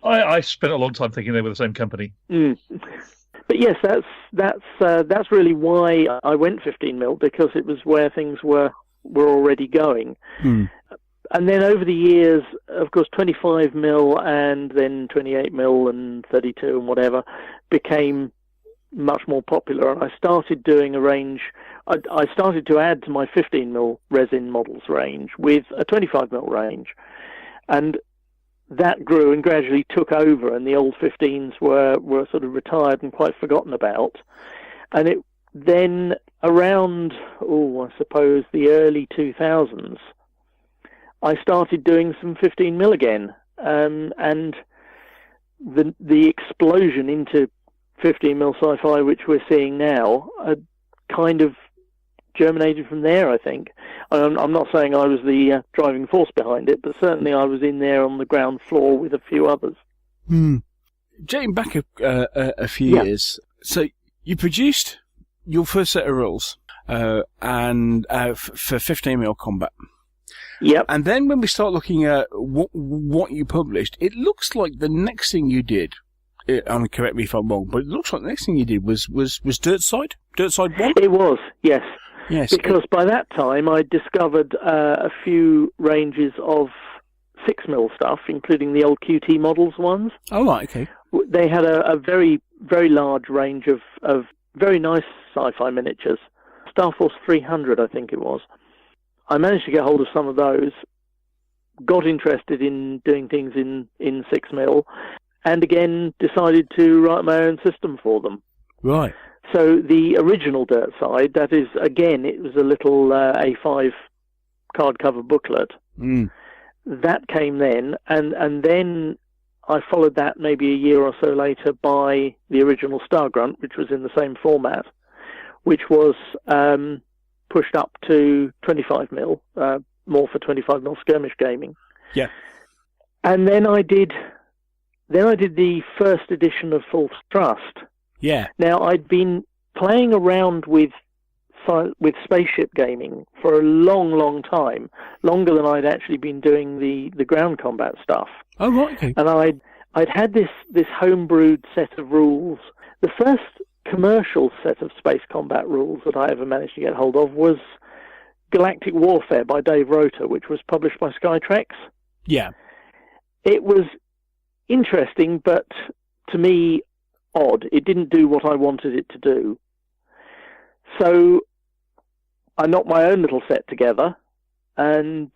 I spent a long time thinking they were the same company. But But yes, that's really why I went 15mm, because it was where things were already going. And then over the years, of course, 25mm and then 28mm and 32 and whatever became much more popular. And I started doing a range. I started to add to my 15mm resin models range with a 25mm range. And that grew and gradually took over, and the old 15s were sort of retired and quite forgotten about. And it then around, I suppose, the early 2000s, I started doing some 15mm again, and the explosion into 15mm sci-fi, which we're seeing now, kind of germinated from there, I think. I'm not saying I was the driving force behind it, but certainly I was in there on the ground floor with a few others. Jumping back a few years, so you produced your first set of rules and for 15mm combat. Yep. And then when we start looking at what you published, it looks like the next thing you did, and correct me if I'm wrong, but it looks like the next thing you did was Dirtside? Dirtside 1? It was, yes. Yes. Because by that time I discovered a few ranges of 6mm stuff, including the old QT Models ones. Oh, right, okay. They had a very, very large range of very nice sci-fi miniatures. Star Force 300, I think it was. I managed to get hold of some of those, got interested in doing things in 6mm, and again decided to write my own system for them. Right. So the original Dirtside, that is, again, it was a little A5 card cover booklet. That came then, and then I followed that maybe a year or so later by the original Stargrunt, which was in the same format, which was pushed up to 25mm, more for 25mm skirmish gaming. Yeah. And then I did the first edition of Full Thrust. Yeah. Now, I'd been playing around with spaceship gaming for a long, long time, longer than I'd actually been doing the ground combat stuff. Oh, right, okay. And I'd had this homebrewed set of rules. The first commercial set of space combat rules that I ever managed to get hold of was Galactic Warfare by Dave Roter, which was published by Skytrex. Yeah. It was interesting, but to me, odd. It didn't do what I wanted it to do. So I knocked my own little set together and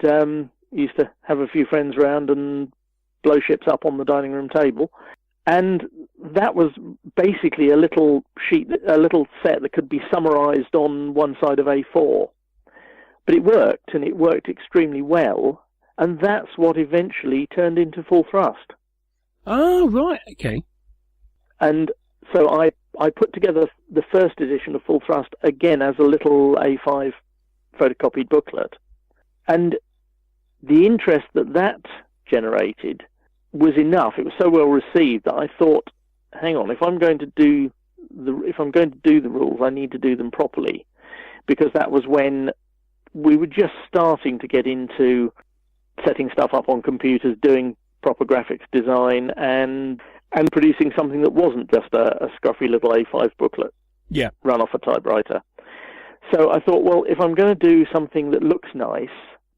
used to have a few friends around and blow ships up on the dining room table. And that was basically a little set that could be summarized on one side of A4. But it worked, and it worked extremely well. And that's what eventually turned into Full Thrust. Oh, right, okay. And so I put together the first edition of Full Thrust again as a little A5 photocopied booklet. And the interest that generated was enough. It was so well received that I thought, hang on, if I'm going to do the rules, I need to do them properly, because that was when we were just starting to get into setting stuff up on computers, doing proper graphics design, and producing something that wasn't just a scruffy little A5 booklet, run off a typewriter. So I thought, well, if I'm going to do something that looks nice,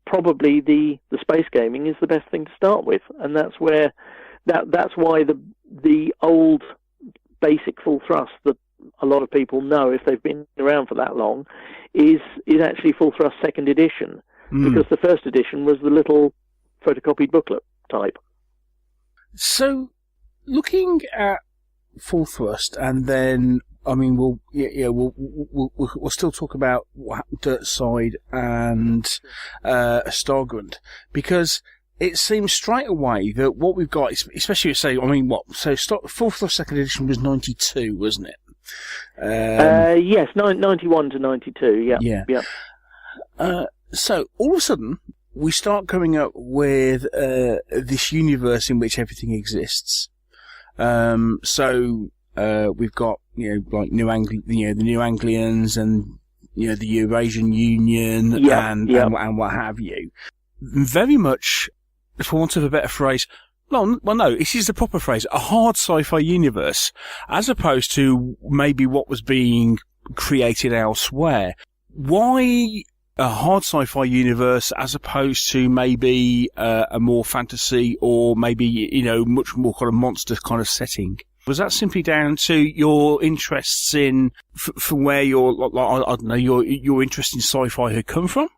probably the space gaming is the best thing to start with, and that's why the old basic Full Thrust that a lot of people know if they've been around for that long is actually Full Thrust second edition, because the first edition was the little photocopied booklet type. So, looking at Full Thrust, and then I mean, we'll still talk about Dirtside and Stargrunt, because it seems straight away that what we've got, especially Full Thrust second edition was 92, wasn't it? Yes, 91 to 92. Yeah. So all of a sudden, we start coming up with this universe in which everything exists. We've got, like the New Anglians and, the Eurasian Union and what have you. Very much, for want of a better phrase, well, no, this is the proper phrase, a hard sci-fi universe, as opposed to maybe what was being created elsewhere. Why a hard sci-fi universe as opposed to maybe a more fantasy or maybe, much more kind of monster kind of setting? Was that simply down to your interests in, from where your interest in sci-fi had come from?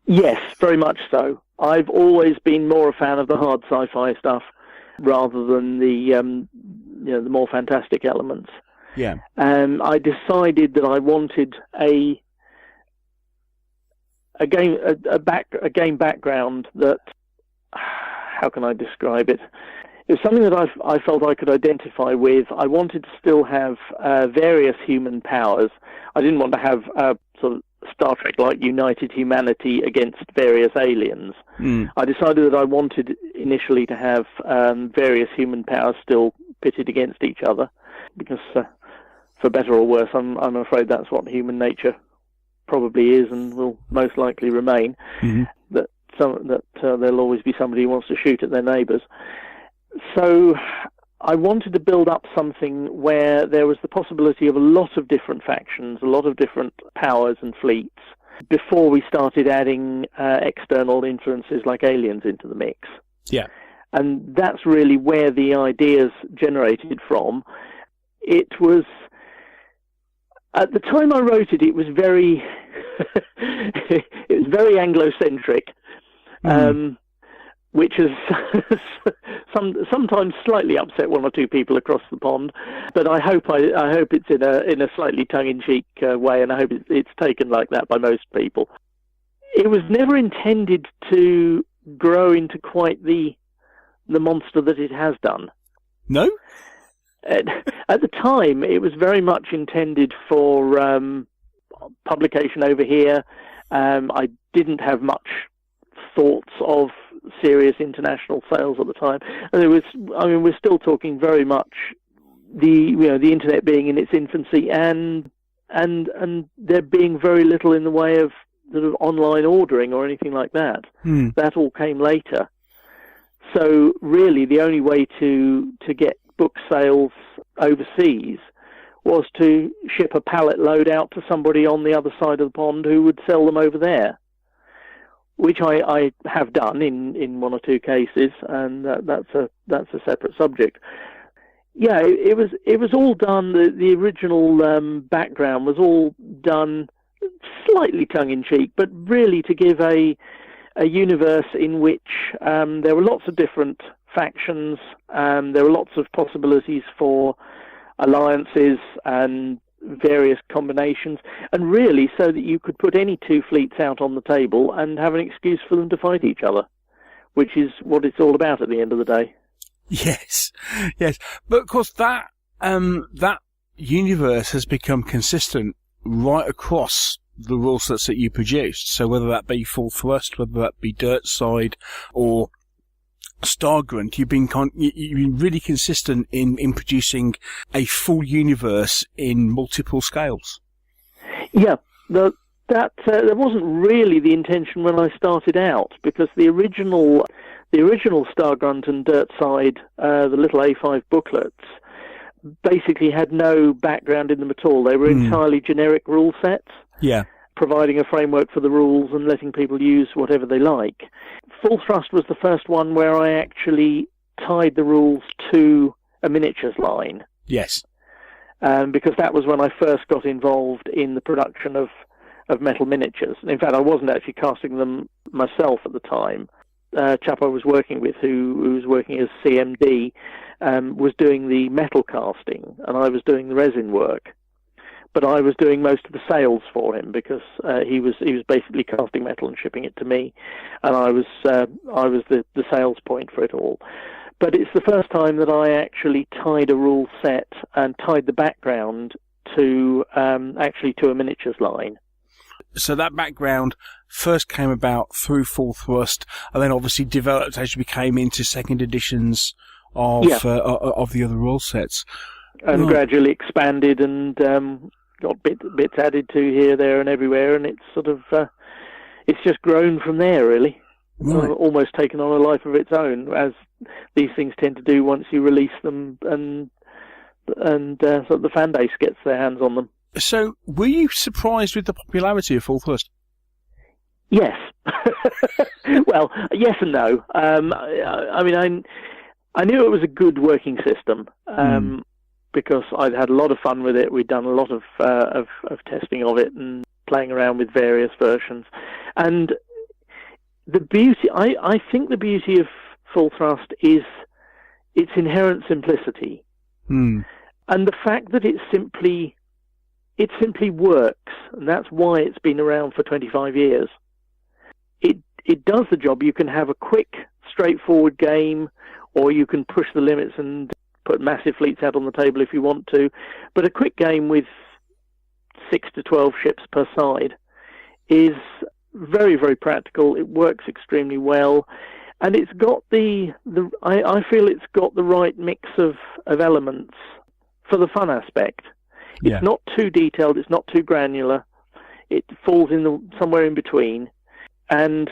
Yes, very much so. I've always been more a fan of the hard sci-fi stuff rather than the more fantastic elements. Yeah. I decided that I wanted a game background that, how can I describe it? It was something that I felt I could identify with. I wanted to still have various human powers. I didn't want to have sort of Star Trek-like united humanity against various aliens. I decided that I wanted initially to have various human powers still pitted against each other, because for better or worse, I'm afraid that's what human nature probably is and will most likely remain. That there'll always be somebody who wants to shoot at their neighbours. So I wanted to build up something where there was the possibility of a lot of different factions, a lot of different powers and fleets, before we started adding external influences like aliens into the mix. Yeah. And that's really where the ideas generated from. It was, at the time I wrote it, it was very, Anglo-centric. Which has sometimes slightly upset one or two people across the pond, but I hope it's in a slightly tongue-in-cheek way, and I hope it's taken like that by most people. It was never intended to grow into quite the monster that it has done. No? At the time, it was very much intended for publication over here. I didn't have much thoughts of serious international sales at the time, and we're still talking very much the internet being in its infancy, and there being very little in the way of sort of online ordering or anything like that. That all came later. So really, the only way to get book sales overseas was to ship a pallet load out to somebody on the other side of the pond who would sell them over there, which I have done in one or two cases, and that's a separate subject. Yeah, it was all done. The original background was all done slightly tongue-in-cheek, but really to give a universe in which there were lots of different factions, there were lots of possibilities for alliances and various combinations, and really so that you could put any two fleets out on the table and have an excuse for them to fight each other, which is what it's all about at the end of the day. Yes. But of course that universe has become consistent right across the rule sets that you produced. So whether that be Full Thrust, whether that be Dirtside or Stargrunt, you've been really consistent in producing a full universe in multiple scales. Yeah, that wasn't really the intention when I started out, because the original Stargrunt and Dirtside, the little A5 booklets, basically had no background in them at all. They were entirely generic rule sets. Yeah. Providing a framework for the rules and letting people use whatever they like. Full Thrust was the first one where I actually tied the rules to a miniatures line. Yes. Because that was when I first got involved in the production of metal miniatures. In fact, I wasn't actually casting them myself at the time. A chap I was working with, who was working as CMD, was doing the metal casting, and I was doing the resin work. But I was doing most of the sales for him, because he was basically casting metal and shipping it to me, and I was the sales point for it all. But it's the first time that I actually tied a rule set and tied the background to actually to a miniatures line. So that background first came about through Full Thrust, and then obviously developed as you became into second editions of the other rule sets, and gradually expanded and got bits added to here, there, and everywhere, and it's sort of it's just grown from there, really. Right. Almost taken on a life of its own, as these things tend to do once you release them, and sort of the fan base gets their hands on them. So, were you surprised with the popularity of Full Thrust? Yes. Well, yes and no. I mean, I knew it was a good working system because I'd had a lot of fun with it. We'd done a lot of testing of it and playing around with various versions. And the beauty, I think the beauty of Full Thrust is its inherent simplicity. And the fact that it simply works, and that's why it's been around for 25 years. It does the job. You can have a quick, straightforward game, or you can push the limits and put massive fleets out on the table if you want to. But a quick game with 6 to 12 ships per side is very, very practical. It works extremely well, and it's got I feel it's got the right mix of elements for the fun aspect. It's not too detailed. It's not too granular. It falls in somewhere in between. And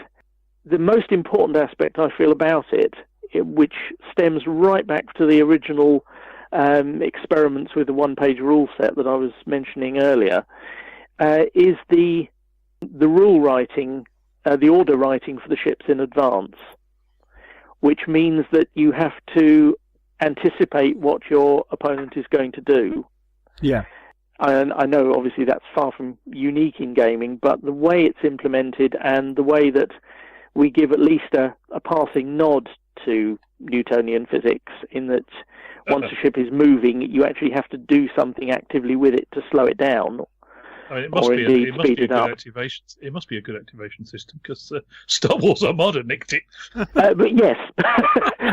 the most important aspect I feel about it, which stems right back to the original experiments with the one-page rule set that I was mentioning earlier, is the rule writing, the order writing for the ships in advance, which means that you have to anticipate what your opponent is going to do. Yeah. And I know, obviously, that's far from unique in gaming, but the way it's implemented and the way that we give at least a passing nod to Newtonian physics, in that once a ship is moving, you actually have to do something actively with it to slow it down. I mean, it must be a good activation system, because Star Wars Armada nicked it. But yes,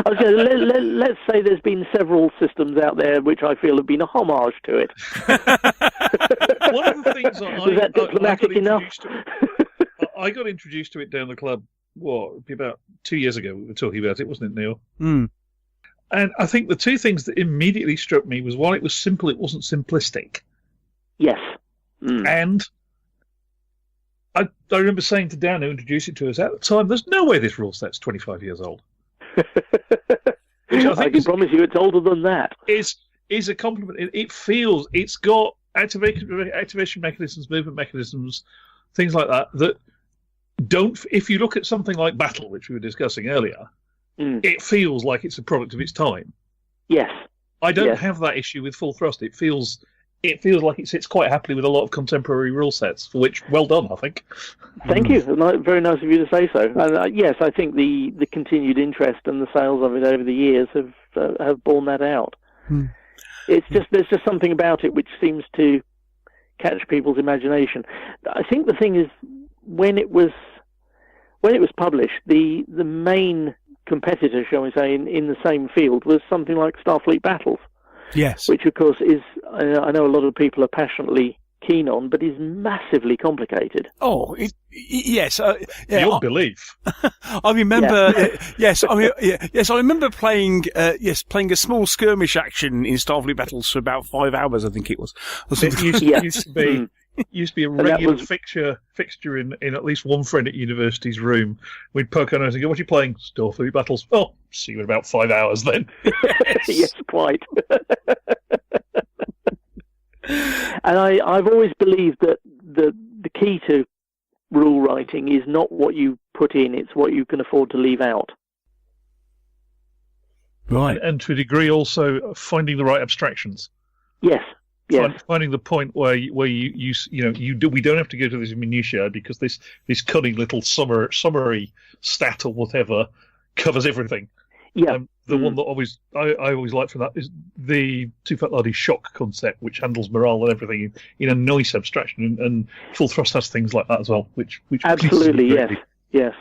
let's say there's been several systems out there which I feel have been a homage to it. One of the things was that diplomatic enough? I got introduced to it down the club. It'd be about 2 years ago we were talking about it, wasn't it, Neil? And I think the two things that immediately struck me was, one, it was simple, it wasn't simplistic. Yes. And I remember saying to Dan, who introduced it to us at the time, there's no way this rule set's 25 years old. Which I can promise you it's older than that. Is a compliment. It feels, it's got activation mechanisms, movement mechanisms, things like that don't, if you look at something like Battle, which we were discussing earlier, it feels like it's a product of its time. Yes. I don't have that issue with Full Thrust. It feels like it sits quite happily with a lot of contemporary rule sets, for which, well done, I think. Thank you. Very nice of you to say so. And yes, I think the continued interest and the sales of it over the years have borne that out. It's just, there's just something about it which seems to catch people's imagination. I think the thing is, when it was published, the main competitor, shall we say, in the same field was something like Starfleet Battles. Yes. Which, of course, is, I know a lot of people are passionately keen on, but is massively complicated. Oh, yes. Your belief. I remember. Yes, I remember playing. Playing a small skirmish action in Starfleet Battles for about 5 hours. I think it was. It used to be a regular fixture in at least one friend at university's room. We'd poke on and go, "What are you playing?" Starfleet Battles. Oh, see you in about 5 hours then. Yes, quite. And I've always believed that the key to rule writing is not what you put in, it's what you can afford to leave out. Right. And to a degree also finding the right abstractions. Yes. Yes. Finding the point where we don't have to go to this minutiae, because this cunning little summary stat or whatever covers everything. Yeah. The one that I always like from that is the Too Fat Laddie shock concept, which handles morale and everything in a nice abstraction, and Full Thrust has things like that as well. Which absolutely, yes.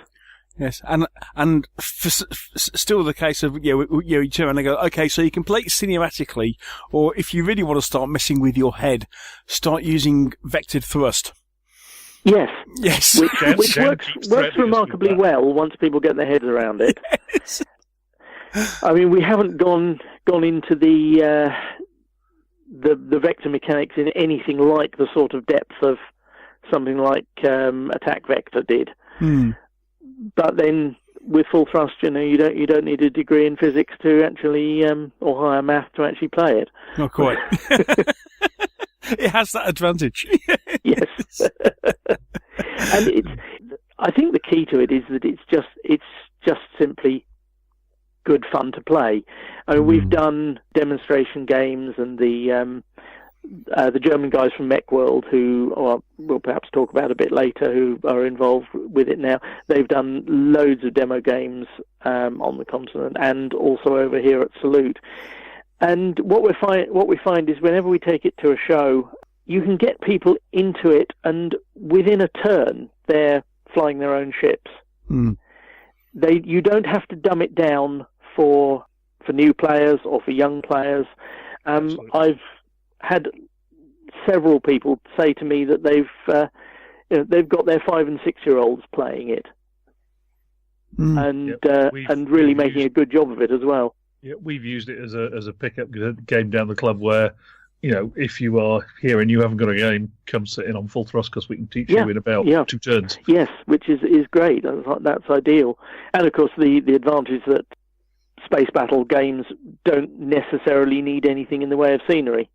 Yes, and still the case of you turn around and go, okay, so you can play it cinematically, or if you really want to start messing with your head, start using vectored thrust. Yes. Which works remarkably well once people get their heads around it. Yes. I mean, we haven't gone into the vector mechanics in anything like the sort of depth of something like Attack Vector did. But then with full thrust, you don't need a degree in physics to actually, or higher math to actually play it. Not quite. It has that advantage. Yes. And I think the key to it is that it's just simply good fun to play. I mean, we've done demonstration games, and the German guys from Mech World, who we'll perhaps talk about a bit later, who are involved with it now, they've done loads of demo games on the continent and also over here at Salute. And what we find is whenever we take it to a show, you can get people into it, and within a turn, they're flying their own ships. You don't have to dumb it down for new players or for young players. I've had several people say to me that they've got their 5 and 6 year olds playing it, and really making a good job of it as well. Yeah, we've used it as a pickup game down the club where, if you are here and you haven't got a game, come sit in on full thrust because we can teach you in about 2 turns. Yes, which is great. That's ideal. And of course, the advantage that space battle games don't necessarily need anything in the way of scenery.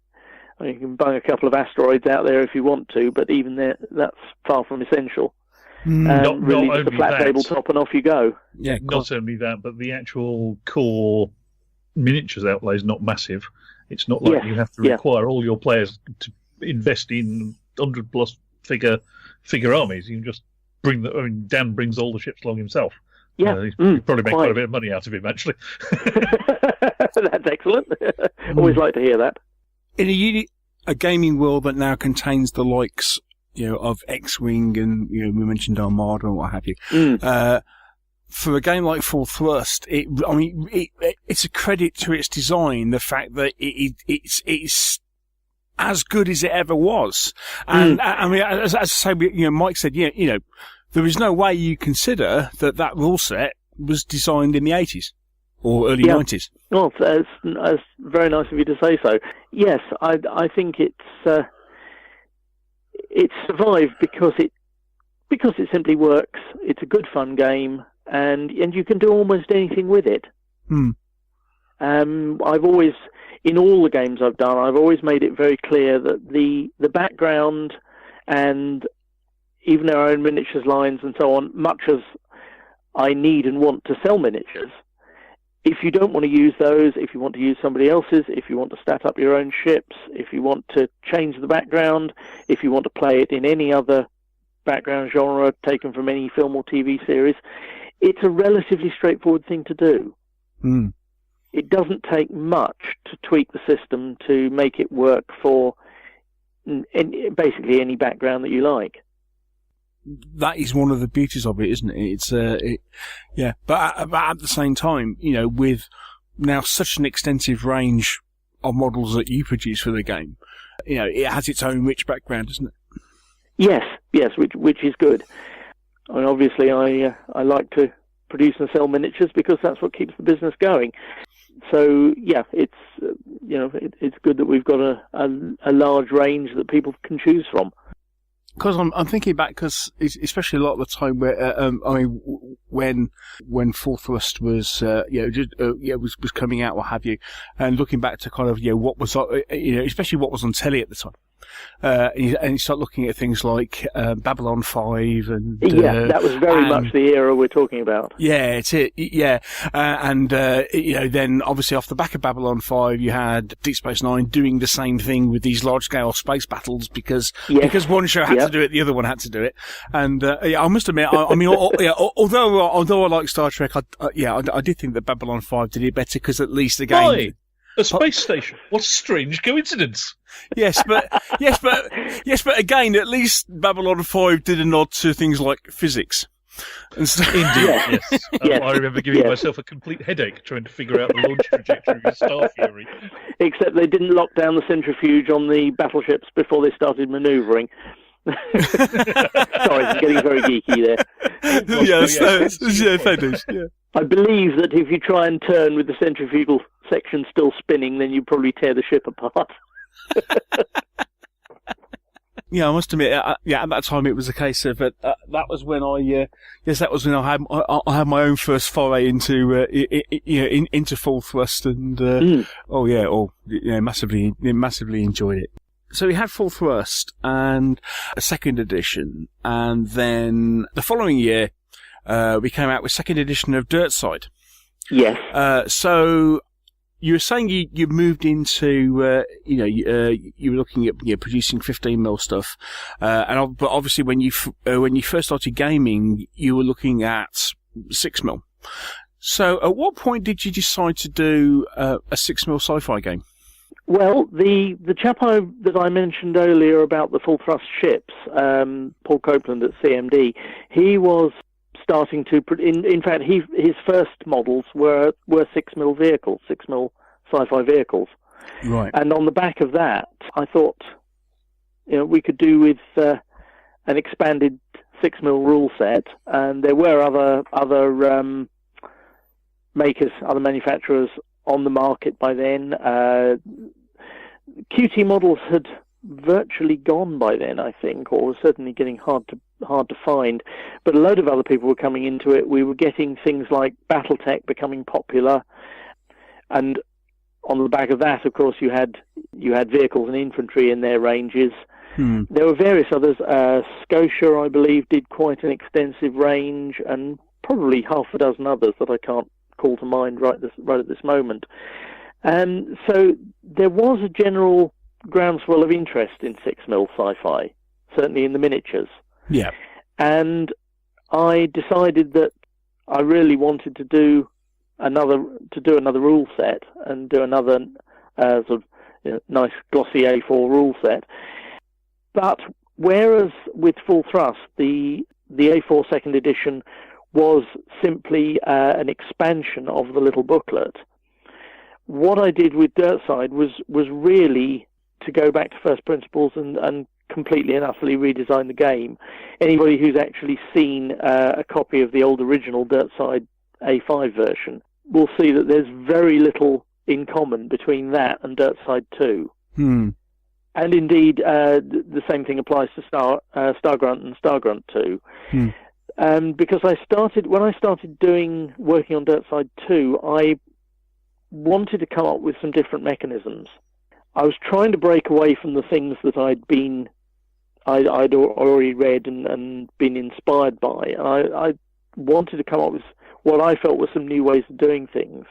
I mean, you can bung a couple of asteroids out there if you want to, but even that's far from essential. Really, just a flat tabletop and off you go. Yeah, not only that, but the actual core miniatures outlay is not massive. It's not like you have to require all your players to invest in 100+ figure armies. You can just Dan brings all the ships along himself. Yeah, you probably make quite a bit of money out of him, actually. That's excellent. Always like to hear that. In a gaming world that now contains the likes, of X-Wing and we mentioned Armada and what have you. For a game like Full Thrust, it's a credit to its design, the fact that it's as good as it ever was. And as I say, Mike said, there is no way you consider that rule set was designed in the 80s or early 90s. Well, it's very nice of you to say so. Yes, I think it's survived because it simply works. It's a good fun game, and you can do almost anything with it. I've always, in all the games I've done, I've always made it very clear that the background and even our own miniatures lines and so on, much as I need and want to sell miniatures, if you don't want to use those, if you want to use somebody else's, if you want to stat up your own ships, if you want to change the background, if you want to play it in any other background genre taken from any film or TV series, it's a relatively straightforward thing to do. It doesn't take much to tweak the system to make it work for basically any background that you like. That is one of the beauties of it, isn't it? But at the same time, with now such an extensive range of models that you produce for the game, it has its own rich background, doesn't it? Yes, which is good. I mean, obviously, I like to produce and sell miniatures because that's what keeps the business going. So it's it's good that we've got a large range that people can choose from. Because I'm thinking back, because especially a lot of the time where when Full Thrust was was coming out, what have you, and looking back to kind of what was especially what was on telly at the time. And you start looking at things like Babylon 5 and that was very much the era we're talking about. Yeah, it's it. Yeah, and then obviously off the back of Babylon 5, you had Deep Space Nine doing the same thing with these large scale space battles because one show had to do it, the other one had to do it. And I must admit, I mean, although I like Star Trek, I did think that Babylon 5 did it better because at least again. A space station. What a strange coincidence. Yes, but again, at least Babylon 5 did a nod to things like physics. And so, indeed, yes. I remember giving myself a complete headache trying to figure out the launch trajectory of Star Fury. Except they didn't lock down the centrifuge on the battleships before they started manoeuvring. Sorry, I'm getting very geeky there. I believe that if you try and turn with the centrifugal section still spinning, then you probably tear the ship apart. Yeah, I must admit, at that time it was a case of that was when I had my own first foray into into full thrust, and massively enjoyed it. So we had full thrust and a second edition, and then the following year we came out with second edition of Dirtside. Yes. So you were saying you moved into you were looking at producing 15mm stuff, but obviously when you first started gaming you were looking at 6mm. So at what point did you decide to do a 6mm sci-fi game? Well, the chap that I mentioned earlier about the full thrust ships, Paul Copeland at CMD, he was starting to. In fact, his first models were 6mm vehicles, 6mm sci-fi vehicles. Right. And on the back of that, I thought, we could do with an expanded 6mm rule set, and there were other makers, other manufacturers on the market by then. QT models had virtually gone by then, I think, or was certainly getting hard to find. But a load of other people were coming into it. We were getting things like BattleTech becoming popular, and on the back of that, of course, you had vehicles and infantry in their ranges. There were various others. Scotia, I believe, did quite an extensive range, and probably half a dozen others that I can't call to mind right at this moment. So there was a general groundswell of interest in 6mm sci-fi, certainly in the miniatures. Yeah. And I decided that I really wanted to do another rule set and do another nice glossy A4 rule set. But whereas with full thrust, the A4 second edition was simply an expansion of the little booklet, what I did with Dirtside was really to go back to first principles and completely and utterly redesign the game. Anybody who's actually seen a copy of the old original Dirtside A5 version will see that there's very little in common between that and Dirtside 2. And indeed, the same thing applies to Stargrunt and Stargrunt 2. Because when I started working on Dirtside 2, I wanted to come up with some different mechanisms. I was trying to break away from the things that I'd already read and been inspired by. I wanted to come up with what I felt were some new ways of doing things,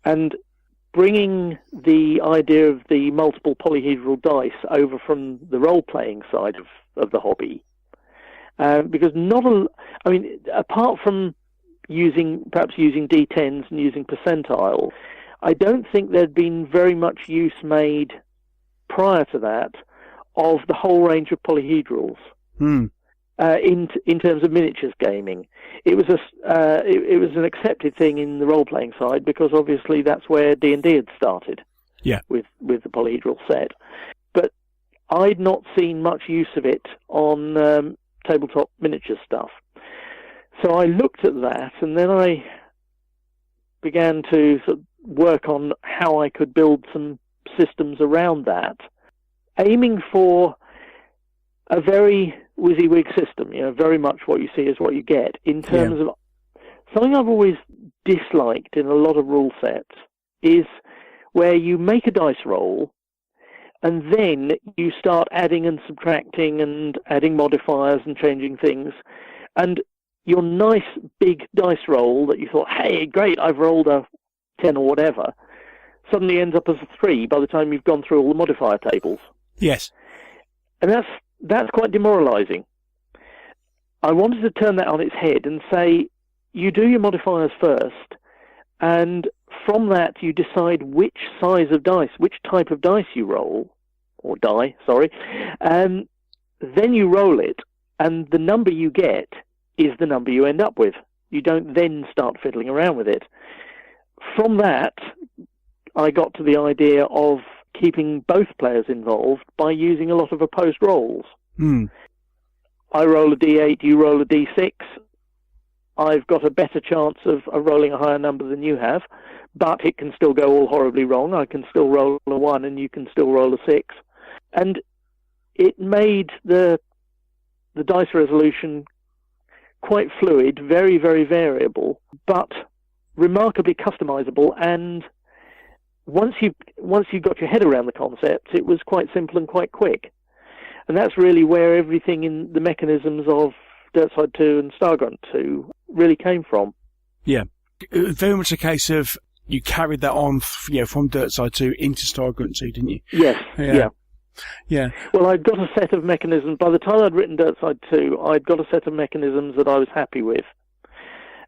and bringing the idea of the multiple polyhedral dice over from the role-playing side of the hobby. Because apart from perhaps using D10s and using percentiles, I don't think there'd been very much use made prior to that of the whole range of polyhedrals in terms of miniatures gaming. It was an accepted thing in the role-playing side because obviously that's where D&D had started. Yeah. With the polyhedral set, but I'd not seen much use of it on tabletop miniature stuff. So I looked at that, and then I began to sort of work on how I could build some systems around that, aiming for a very WYSIWYG system, very much what you see is what you get, in terms of something I've always disliked in a lot of rule sets is where you make a dice roll, and then you start adding and subtracting and adding modifiers and changing things, and your nice big dice roll that you thought, hey, great, I've rolled a 10 or whatever, suddenly ends up as a 3 by the time you've gone through all the modifier tables. Yes. And that's quite demoralizing. I wanted to turn that on its head and say, you do your modifiers first, and from that you decide which size of dice, which type of dice you roll, or die, sorry, and then you roll it, and the number you get is the number you end up with. You don't then start fiddling around with it. From that, I got to the idea of keeping both players involved by using a lot of opposed rolls. I roll a D8, you roll a D6. I've got a better chance of rolling a higher number than you have, but it can still go all horribly wrong. I can still roll a 1 and you can still roll a 6. And it made the dice resolution quite fluid, very, very variable, but remarkably customizable. And once you got your head around the concept, it was quite simple and quite quick. And that's really where everything in the mechanisms of Dirtside 2 and Stargrunt 2 really came from. Yeah, very much a case of you carried that on, from Dirtside 2 into Stargrunt 2, didn't you? Yes, yeah. Well, I'd got a set of mechanisms. By the time I'd written Dirtside 2, I'd got a set of mechanisms that I was happy with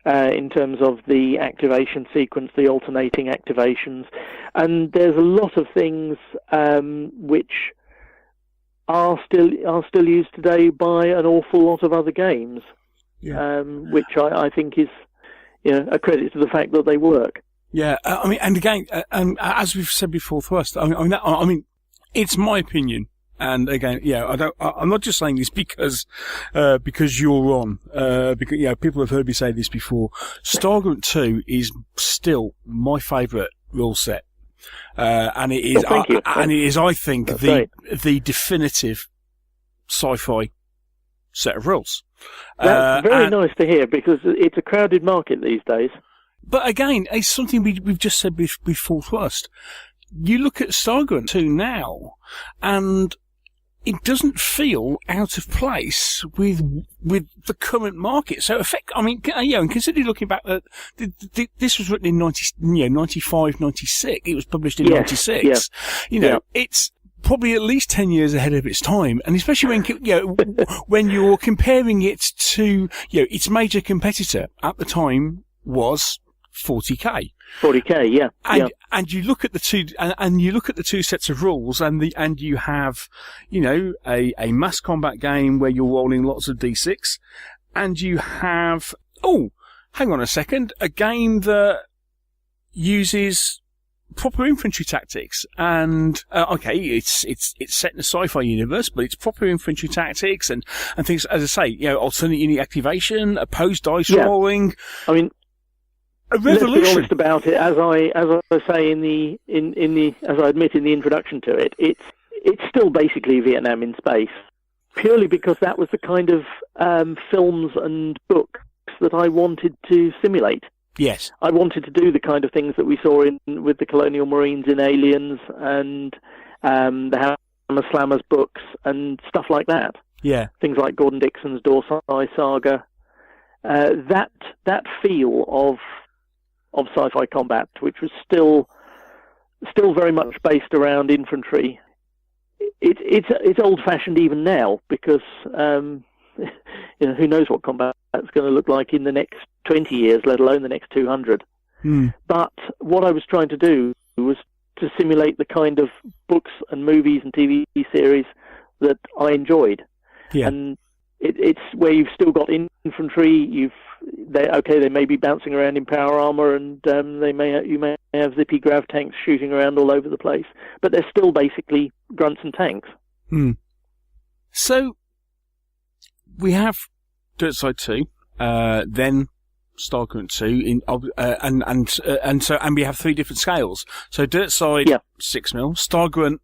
in terms of the activation sequence, the alternating activations. And there's a lot of things which are still used today by an awful lot of other games, which I think is a credit to the fact that they work. Yeah, and again, as we've said before, first, I mean, it's my opinion, and again, I'm not just saying this because you're on, because people have heard me say this before. Stargrunt 2 is still my favourite rule set, and it is, I think, the definitive sci-fi set of rules. That's very nice to hear, because it's a crowded market these days. But again, it's something we've just said before first. You look at Stargrunt 2 now, and it doesn't feel out of place with the current market. So, and considering looking back at this was written in 95, 96. It was published in 96. It's probably at least 10 years ahead of its time, and especially when you're comparing it to its major competitor at the time was 40k. 40k, yeah. And you look at the two, and you look at the two sets of rules, and you have, a mass combat game where you're rolling lots of d6, and you have, hang on a second, a game that uses proper infantry tactics, and it's set in a sci-fi universe, but it's proper infantry tactics and things, as I say, alternate unit activation, opposed dice rolling. I mean, a revolution. Let's be honest about it. As I say as I admit in the introduction to it, it's still basically Vietnam in space, purely because that was the kind of films and books that I wanted to simulate. Yes, I wanted to do the kind of things that we saw with the Colonial Marines in Aliens and the Hammer Slammers books and stuff like that. Yeah, things like Gordon Dixon's Dorsai Saga. That feel of sci-fi combat, which was still very much based around infantry. It's old-fashioned even now, because who knows what combat's going to look like in the next 20 years, let alone the next 200. But what I was trying to do was to simulate the kind of books and movies and TV series that I enjoyed. Yeah. And it's where you've still got infantry. They may be bouncing around in power armor, and you may have zippy grav tanks shooting around all over the place, but they're still basically grunts and tanks. So we have Dirtside 2, then Stargrunt 2, and we have three different scales. So Dirtside 6mm, Stargrunt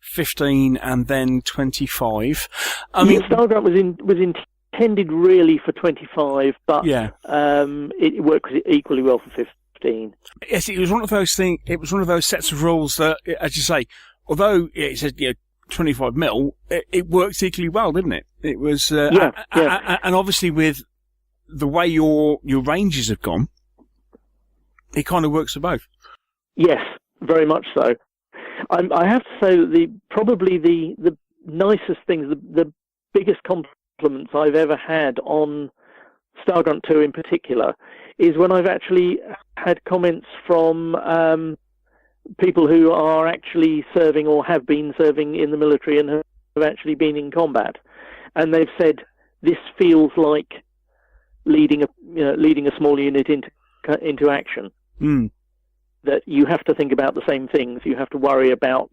15, and then 25. I mean, Stargrunt was intended really for 25, but it works equally well for 15. Yes, it was one of those things. It was one of those sets of rules that, as you say, although it says 25mm, it worked equally well, didn't it? It was, and obviously with the way your ranges have gone, it kind of works for both. Yes, very much so. I have to say that probably the nicest things, the biggest compliments I've ever had on Stargrunt 2 in particular, is when I've actually had comments from people who are actually serving or have been serving in the military and have actually been in combat, and they've said this feels like leading a small unit into action. That you have to think about the same things. You have to worry about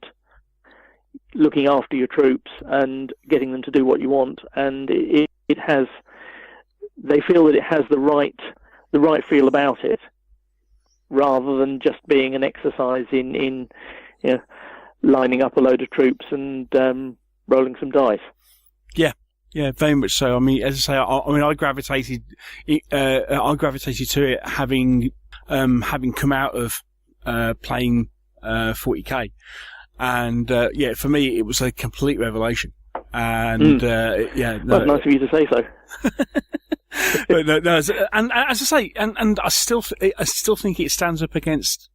looking after your troops and getting them to do what you want, and it has. They feel that it has the right feel about it, rather than just being an exercise in lining up a load of troops and rolling some dice. Yeah, very much so. I mean, as I say, I gravitated to it having come out of playing 40k, and for me it was a complete revelation. And well, nice of you to say so. But no, and as I say, and I still think it stands up against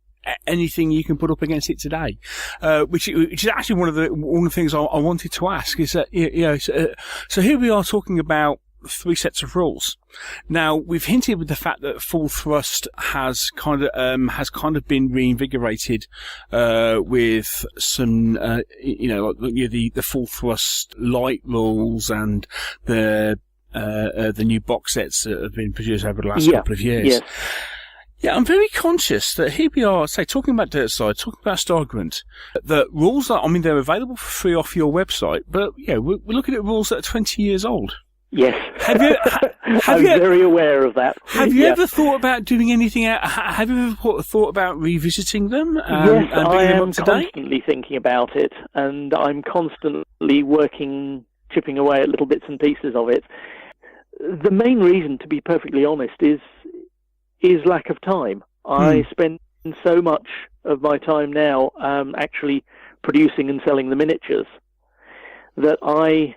anything you can put up against it today, which is actually one of the things I wanted to ask is that so here we are talking about 3 sets of rules. Now we've hinted with the fact that full thrust has kind of been reinvigorated with some the full thrust light rules and the new box sets that have been produced over the last couple of years. Yes. Yeah, I'm very conscious that here we are, say, talking about Dirtside, talking about Stargrunt, that rules they're available for free off your website, but we're looking at rules that are 20 years old. Yes. I'm very aware of that. Have you ever thought about doing anything? Have you ever thought about revisiting them? Yes, and I them am constantly thinking about it, and I'm constantly chipping away at little bits and pieces of it. The main reason, to be perfectly honest, is lack of time. I spend so much of my time now actually producing and selling the miniatures that I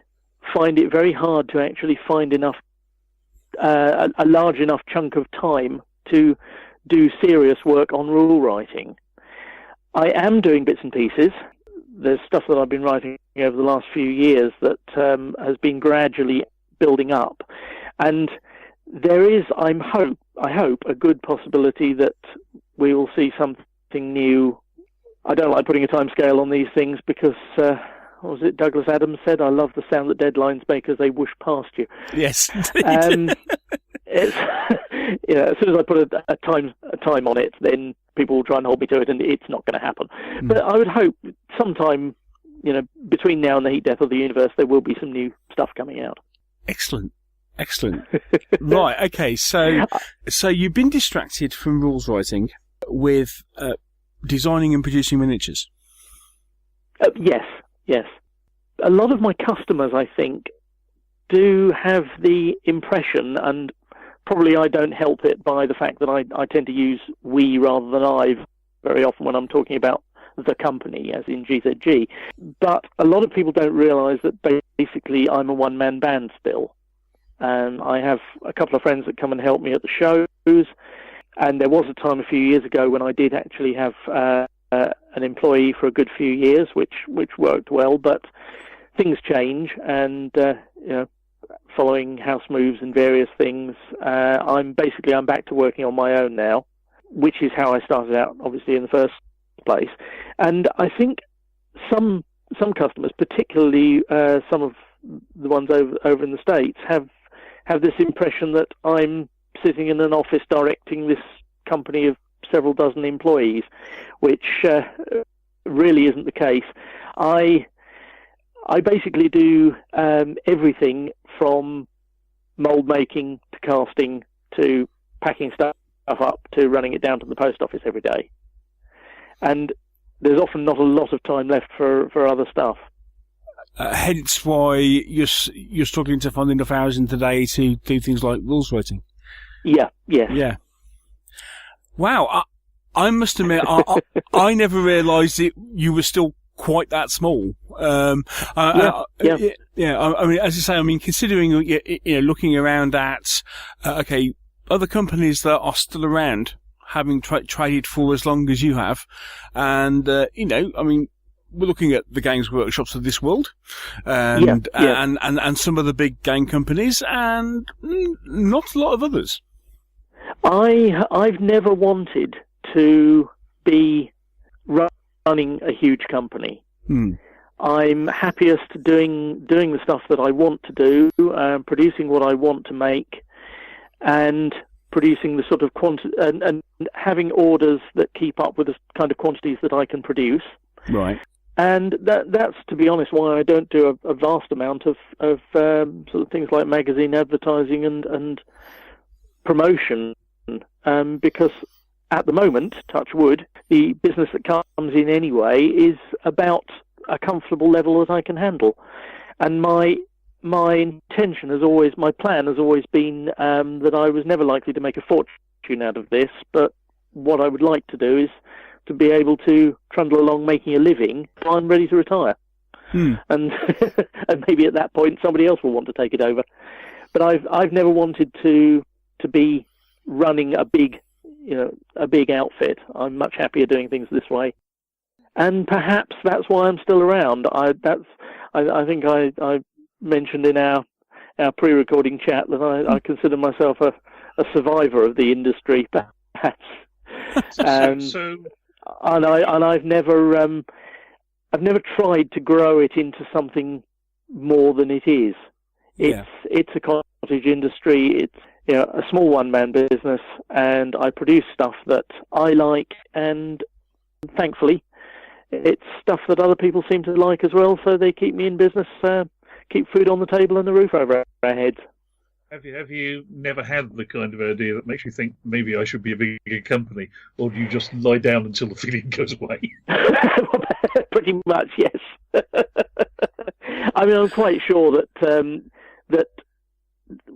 find it very hard to actually find enough a large enough chunk of time to do serious work on rule writing. I am doing bits and pieces. There's stuff that I've been writing over the last few years that has been gradually building up, and there is, I hope, a good possibility that we will see something new. I don't like putting a time scale on these things because, what was it Douglas Adams said? I love the sound that deadlines make as they whoosh past you. Yes. It's, as soon as I put a time on it, then people will try and hold me to it, and it's not going to happen. But I would hope sometime, between now and the heat death of the universe, there will be some new stuff coming out. Excellent. Right, okay, so you've been distracted from rules writing with designing and producing miniatures. Yes. A lot of my customers, I think, do have the impression, and probably I don't help it by the fact that I tend to use we rather than I very often when I'm talking about the company, as in GZG. But a lot of people don't realise that basically I'm a one-man band still. I have a couple of friends that come and help me at the shows, and there was a time a few years ago when I did actually have an employee for a good few years, which worked well, but things change, and following house moves and various things, I'm back to working on my own now, which is how I started out, obviously, in the first place. And I think some customers, particularly some of the ones over in the States, have this impression that I'm sitting in an office directing this company of several dozen employees, which really isn't the case. I basically do everything from mould making to casting to packing stuff up to running it down to the post office every day. And there's often not a lot of time left for other stuff. Hence why you're struggling to find enough hours in the day to do things like rules writing. Yeah. Wow, I must admit, I never realised you were still quite that small. I mean, as you say, considering looking around at other companies that are still around, having traded for as long as you have, and we're looking at the Games Workshops of this world, and some of the big game companies, and not a lot of others. I've never wanted to be running a huge company. I'm happiest doing the stuff that I want to do, producing what I want to make, and producing the sort of and having orders that keep up with the kind of quantities that I can produce. Right. And that's, to be honest, why I don't do a vast amount of sort of things like magazine advertising and promotion, because at the moment, touch wood, the business that comes in anyway is about a comfortable level that I can handle. And my intention has always, my plan has always been that I was never likely to make a fortune out of this, but what I would like to do is to be able to trundle along making a living while I'm ready to retire. And and maybe at that point somebody else will want to take it over. But I've never wanted to be running a big outfit. I'm much happier doing things this way. And perhaps that's why I'm still around. I think I mentioned in our pre-recording chat that I consider myself a survivor of the industry, perhaps. And I've never tried to grow it into something more than it is. It's a cottage industry. It's a small one-man business, and I produce stuff that I like, and thankfully, it's stuff that other people seem to like as well. So they keep me in business, keep food on the table and the roof over our heads. Have you never had the kind of idea that makes you think maybe I should be a bigger company, or do you just lie down until the feeling goes away? Pretty much, yes. I mean, I'm quite sure that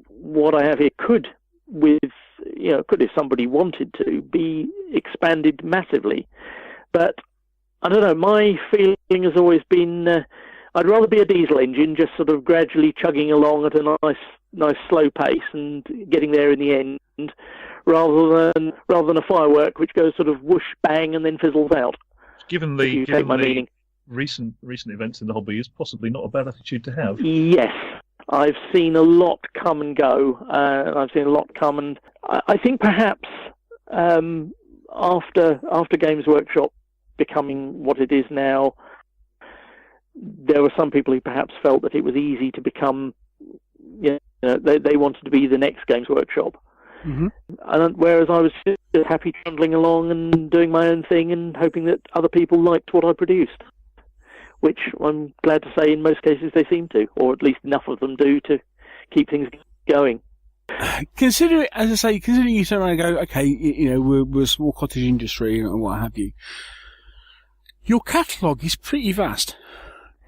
what I have here could, if somebody wanted to, be expanded massively. But I don't know. My feeling has always been I'd rather be a diesel engine, just sort of gradually chugging along at a nice slow pace and getting there in the end, rather than a firework which goes sort of whoosh bang and then fizzles out. Given the recent events in the hobby, is possibly not a bad attitude to have. Yes, I've seen a lot come and go. And I think perhaps after Games Workshop becoming what it is now, there were some people who perhaps felt that it was easy to become, they wanted to be the next Games Workshop. Mm-hmm. And whereas I was just happy trundling along and doing my own thing and hoping that other people liked what I produced, which I'm glad to say in most cases they seem to, or at least enough of them do to keep things going. Considering you turn around and go, okay, we're a small cottage industry and what have you, your catalogue is pretty vast.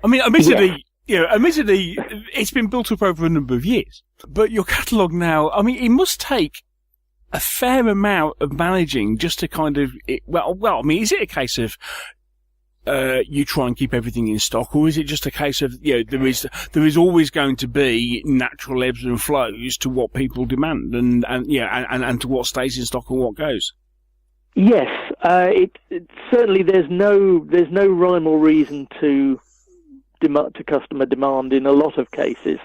I mean, admittedly, it's been built up over a number of years. But your catalogue now, I mean, it must take a fair amount of managing just to kind of, is it a case of you try and keep everything in stock, or is it just a case of, there is always going to be natural ebbs and flows to what people demand and to what stays in stock and what goes? Yes, it certainly there's no rhyme or reason to customer demand in a lot of cases.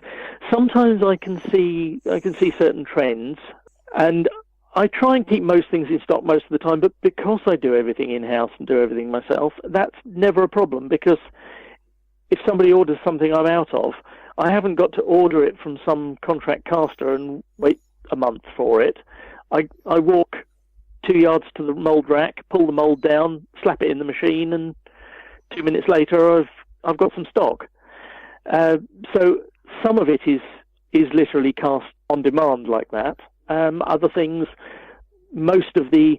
Sometimes I can see certain trends, and I try and keep most things in stock most of the time, but because I do everything in-house and do everything myself, that's never a problem, because if somebody orders something I'm out of, I haven't got to order it from some contract caster and wait a month for it. I walk 2 yards to the mould rack, pull the mould down, slap it in the machine, and 2 minutes later I've got some stock. So some of it is literally cast on demand like that. Other things, most of the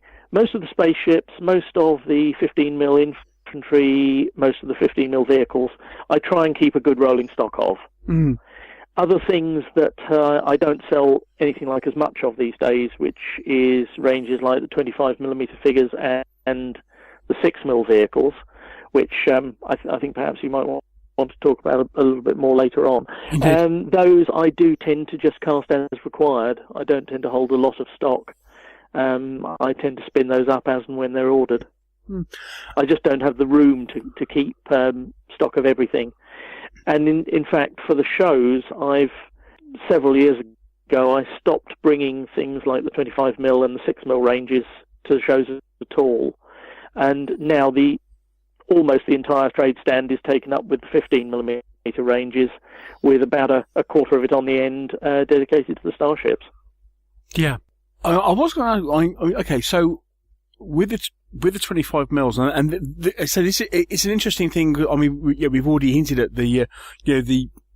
spaceships, most of the 15mm infantry, most of the 15mm vehicles, I try and keep a good rolling stock of. Mm. Other things that I don't sell anything like as much of these days, which is ranges like the 25mm figures and the 6mm vehicles, which I think perhaps you might want to talk about a little bit more later on. Those I do tend to just cast as required. I don't tend to hold a lot of stock. I tend to spin those up as and when they're ordered. Hmm. I just don't have the room to keep stock of everything. And in fact, for the shows, several years ago, I stopped bringing things like the 25mm and the 6mm ranges to the shows at all. And now almost the entire trade stand is taken up with the 15mm ranges, with about a quarter of it on the end dedicated to the starships. Yeah. I was going to okay, so with the 25mm, and so it's an interesting thing. I mean, we've already hinted at the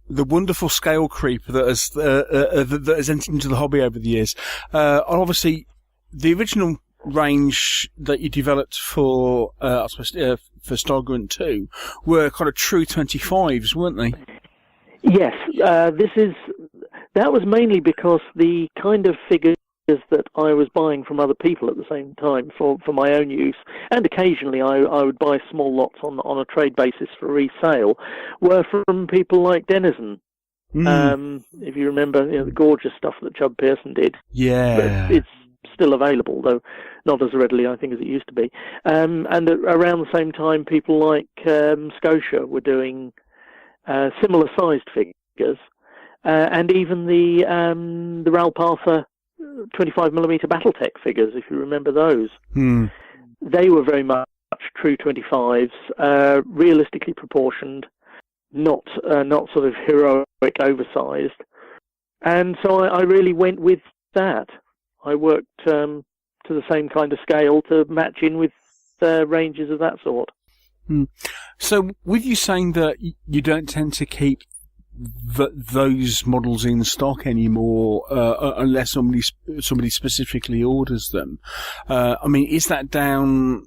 wonderful scale creep that has entered into the hobby over the years. And obviously, the original range that you developed for, I suppose, for Stargrunt 2 were kind of true 25s, weren't they? Yes, that was mainly because the kind of figures that I was buying from other people at the same time for my own use, and occasionally I would buy small lots on a trade basis for resale, were from people like Denizen. If you remember, the gorgeous stuff that Chub Pearson did. Yeah. It's still available, though not as readily, I think, as it used to be. And around the same time, people like Scotia were doing similar-sized figures, and even the Ralph Arthur 25mm Battletech figures, if you remember those. They were very much true 25s, realistically proportioned, not sort of heroic oversized. And so I really went with that. I worked to the same kind of scale to match in with ranges of that sort. So, with you saying that you don't tend to keep those models in stock anymore unless somebody specifically orders them, I mean, is that down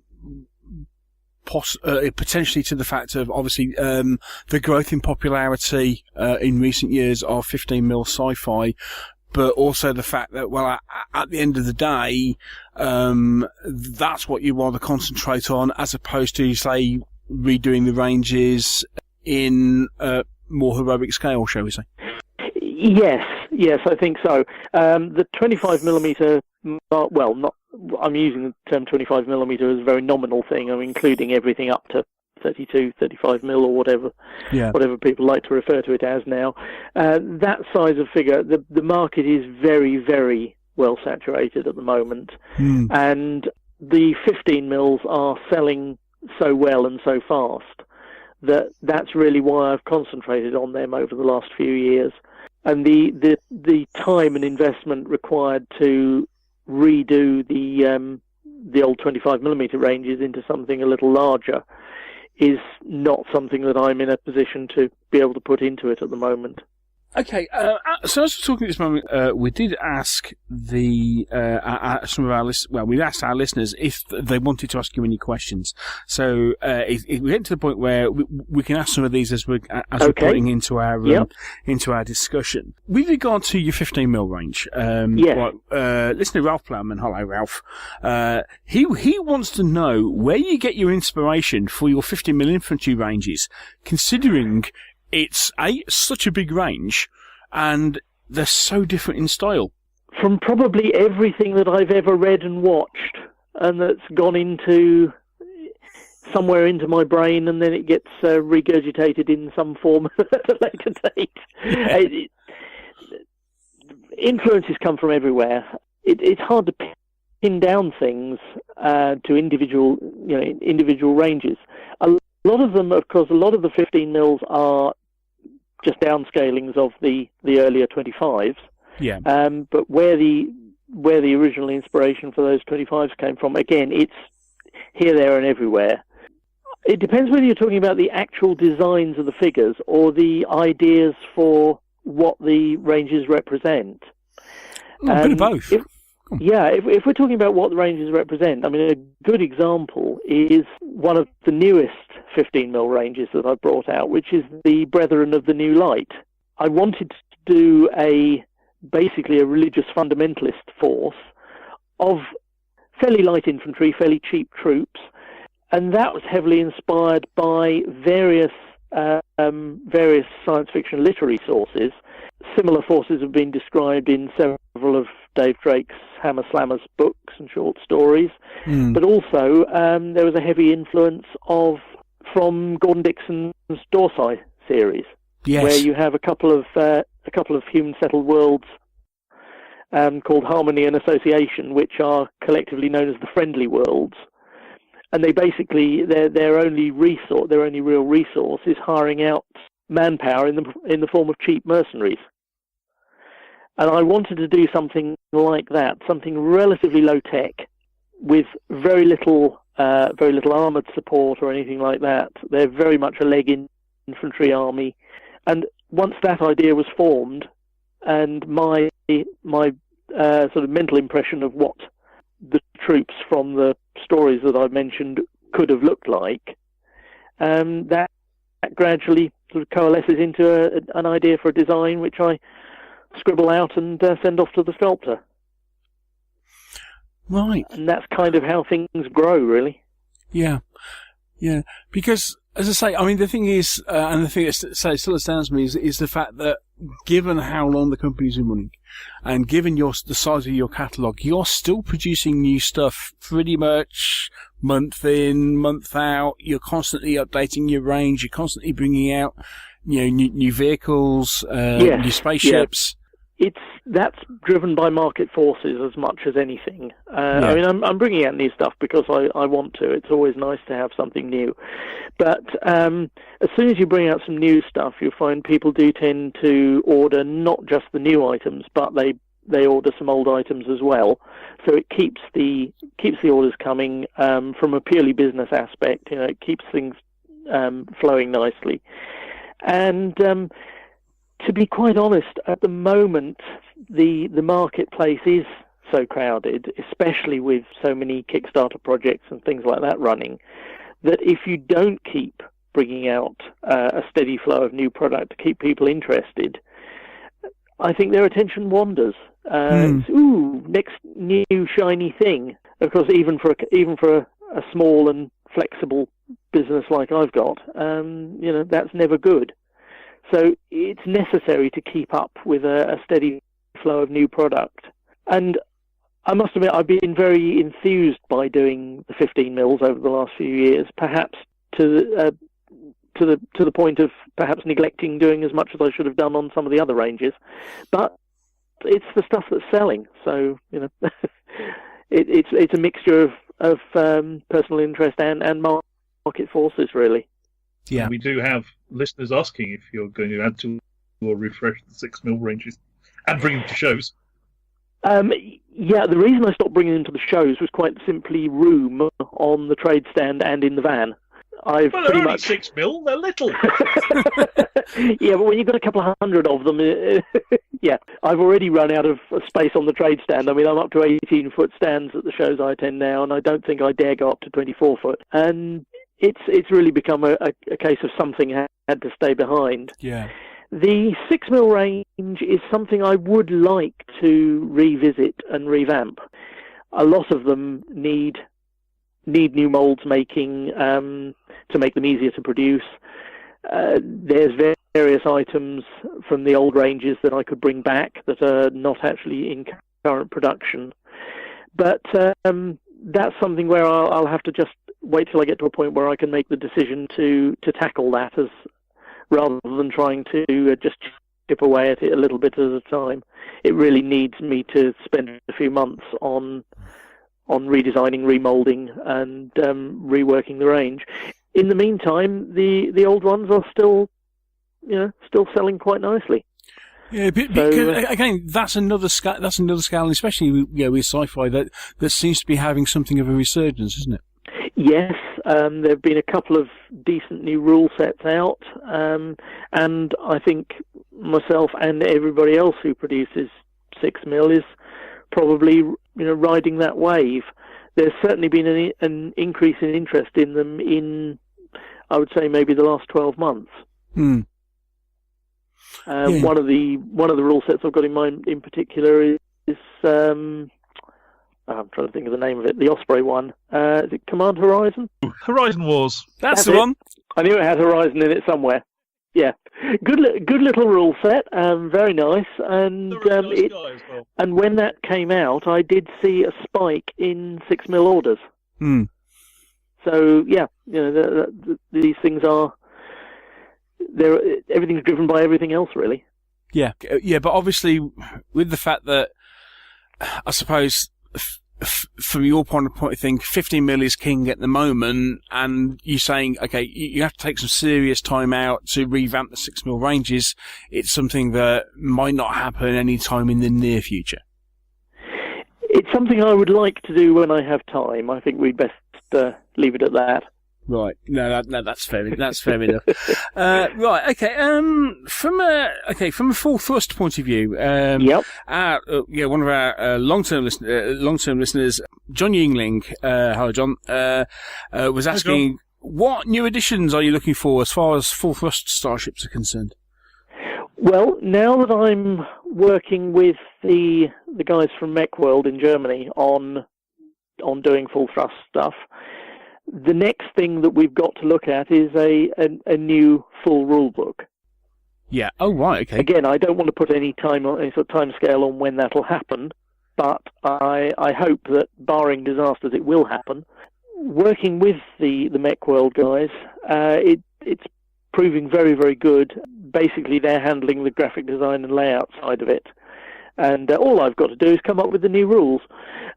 potentially to the fact of, obviously, the growth in popularity in recent years of 15mm sci-fi, but also the fact that, well, at the end of the day, that's what you want to concentrate on, as opposed to, say, redoing the ranges in more heroic scale, shall we say? Yes, I think so. The 25mm, I'm using the term 25mm as a very nominal thing. I'm including everything up to 32, 35mm or whatever people like to refer to it as now. That size of figure, the market is very, very well saturated at the moment, and the 15mm are selling so well and so fast that's really why I've concentrated on them over the last few years. And the time and investment required to redo the old 25mm ranges into something a little larger is not something that I'm in a position to be able to put into it at the moment. Okay, so as we're talking at this moment, we did ask some of our we asked our listeners if they wanted to ask you any questions. So if we get to the point where we can ask some of these as we're putting into our discussion. With regard to your 15mm range, listener Ralph Plowman, hello Ralph, he wants to know where you get your inspiration for your 15mm infantry ranges, considering it's such a big range, and they're so different in style. From probably everything that I've ever read and watched, and that's gone into somewhere into my brain, and then it gets regurgitated in some form at a later date. Influences come from everywhere. It's hard to pin down things to individual ranges. A lot of them, of course, a lot of the 15mm are just downscalings of the earlier 25s. Yeah. But where the original inspiration for those 25s came from, again, it's here, there, and everywhere. It depends whether you're talking about the actual designs of the figures or the ideas for what the ranges represent. A bit of both. If we're talking about what the ranges represent, I mean, a good example is one of the newest 15mm ranges that I've brought out, which is the Brethren of the New Light. I wanted to do basically a religious fundamentalist force of fairly light infantry, fairly cheap troops, and that was heavily inspired by various science fiction literary sources. Similar forces have been described in several of Dave Drake's Hammer Slammer's books and short stories, but also there was a heavy influence from Gordon Dixon's Dorsai series, where you have a couple of human settled worlds called Harmony and Association, which are collectively known as the Friendly Worlds, and they basically their only real resource is hiring out manpower in the form of cheap mercenaries. And I wanted to do something like that, something relatively low tech, with very little armoured support or anything like that. They're very much a leg infantry army. And once that idea was formed, and my sort of mental impression of what the troops from the stories that I've mentioned could have looked like, that gradually sort of coalesces into an idea for a design which I scribble out and send off to the sculptor. Right. And that's kind of how things grow, really. Yeah. Yeah. Because, as I say, I mean, the thing is, and the thing that still astounds me is the fact that given how long the company's been running, and given the size of your catalogue, you're still producing new stuff pretty much month in, month out. You're constantly updating your range. You're constantly bringing out, new vehicles, new spaceships. Yeah. That's driven by market forces as much as anything. I mean, I'm bringing out new stuff because I want to. It's always nice to have something new. But as soon as you bring out some new stuff, you'll find people do tend to order not just the new items, but they order some old items as well. So it keeps the orders coming from a purely business aspect. It keeps things flowing nicely. And to be quite honest, at the moment, the marketplace is so crowded, especially with so many Kickstarter projects and things like that running, that if you don't keep bringing out a steady flow of new product to keep people interested, I think their attention wanders. It's, next new shiny thing. Of course, even for a small and flexible business like I've got, that's never good. So it's necessary to keep up with a steady flow of new product. And I must admit, I've been very enthused by doing the 15 mils over the last few years, perhaps to the point of perhaps neglecting doing as much as I should have done on some of the other ranges. But it's the stuff that's selling, so it's a mixture of personal interest and market forces, really. Yeah, we do have listeners asking if you're going to add to or refresh the 6 mil ranges and bring them to shows. Yeah, the reason I stopped bringing them to the shows was quite simply room on the trade stand and in the van. They're only 6 mil, they're little. Yeah, but when you've got a couple of hundred of them, yeah, I've already run out of space on the trade stand. I mean, I'm up to 18-foot stands at the shows I attend now, and I don't think I dare go up to 24-foot. And it's really become a case of something had to stay behind. Yeah. The 6 mil range is something I would like to revisit and revamp. A lot of them need new molds making to make them easier to produce. There's various items from the old ranges that I could bring back that are not actually in current production. But that's something where I'll have to just wait till I get to a point where I can make the decision to tackle that, as rather than trying to just chip away at it a little bit at a time. It really needs me to spend a few months on redesigning, remolding, and reworking the range. In the meantime, the old ones are still selling quite nicely. Yeah, because again, that's another scale. That's another scale, especially with sci-fi that seems to be having something of a resurgence, isn't it? Yes, there have been a couple of decent new rule sets out, and I think myself and everybody else who produces 6 mil is probably riding that wave. There's certainly been an increase in interest in them in, I would say, maybe the last 12 months. Yeah. One of the rule sets I've got in mind in particular is I'm trying to think of the name of it. The Osprey one. Is it Command Horizon? Horizon Wars. That's the one. I knew it had Horizon in it somewhere. Yeah, good little rule set. Very nice. And and when that came out, I did see a spike in 6 mil orders. So yeah, these things are. Everything's driven by everything else, really. Yeah, but obviously, with the fact that I suppose. From your point of thing, 15 mil is king at the moment, and you're saying, okay, you have to take some serious time out to revamp the 6 mil ranges. It's something that might not happen any time in the near future. It's something I would like to do when I have time. I think we'd best leave it at that. Right. No, that's fair. That's fair enough. Right. Okay. From a full thrust point of view. Yep. One of our long-term listeners, John Yingling. Hello, John. Was asking, what new additions are you looking for as far as full thrust starships are concerned? Well, now that I'm working with the guys from Mech World in Germany on doing full thrust stuff, the next thing that we've got to look at is a new full rule book. Yeah. Oh, right. Okay. Again, I don't want to put any sort of time scale on when that'll happen, but I hope that, barring disasters, it will happen. Working with the Mech World guys, it's proving very, very good. Basically, they're handling the graphic design and layout side of it. And all I've got to do is come up with the new rules.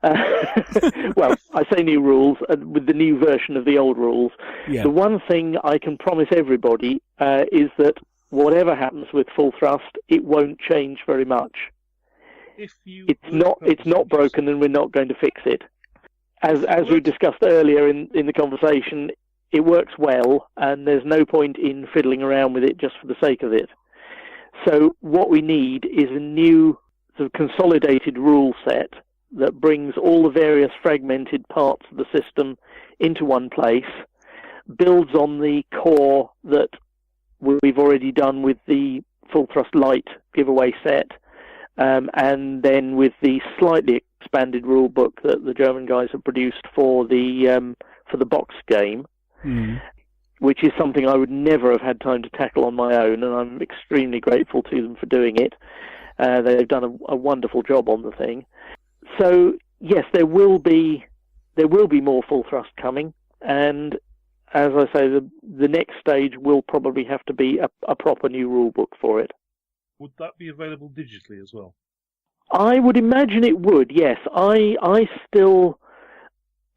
Well, I say new rules, with the new version of the old rules. Yeah. The one thing I can promise everybody is that whatever happens with full thrust, it won't change very much. It's not broken, and we're not going to fix it. As we discussed earlier in the conversation, it works well, and there's no point in fiddling around with it just for the sake of it. So what we need is a new sort of consolidated rule set that brings all the various fragmented parts of the system into one place, builds on the core that we've already done with the Full Thrust Light giveaway set, and then with the slightly expanded rule book that the German guys have produced for the box game, which is something I would never have had time to tackle on my own, and I'm extremely grateful to them for doing it. They've done a wonderful job on the thing. So yes, there will be more full thrust coming, and as I say, the next stage will probably have to be a proper new rule book for it. Would that be available digitally as well? I would imagine it would. Yes, I'm still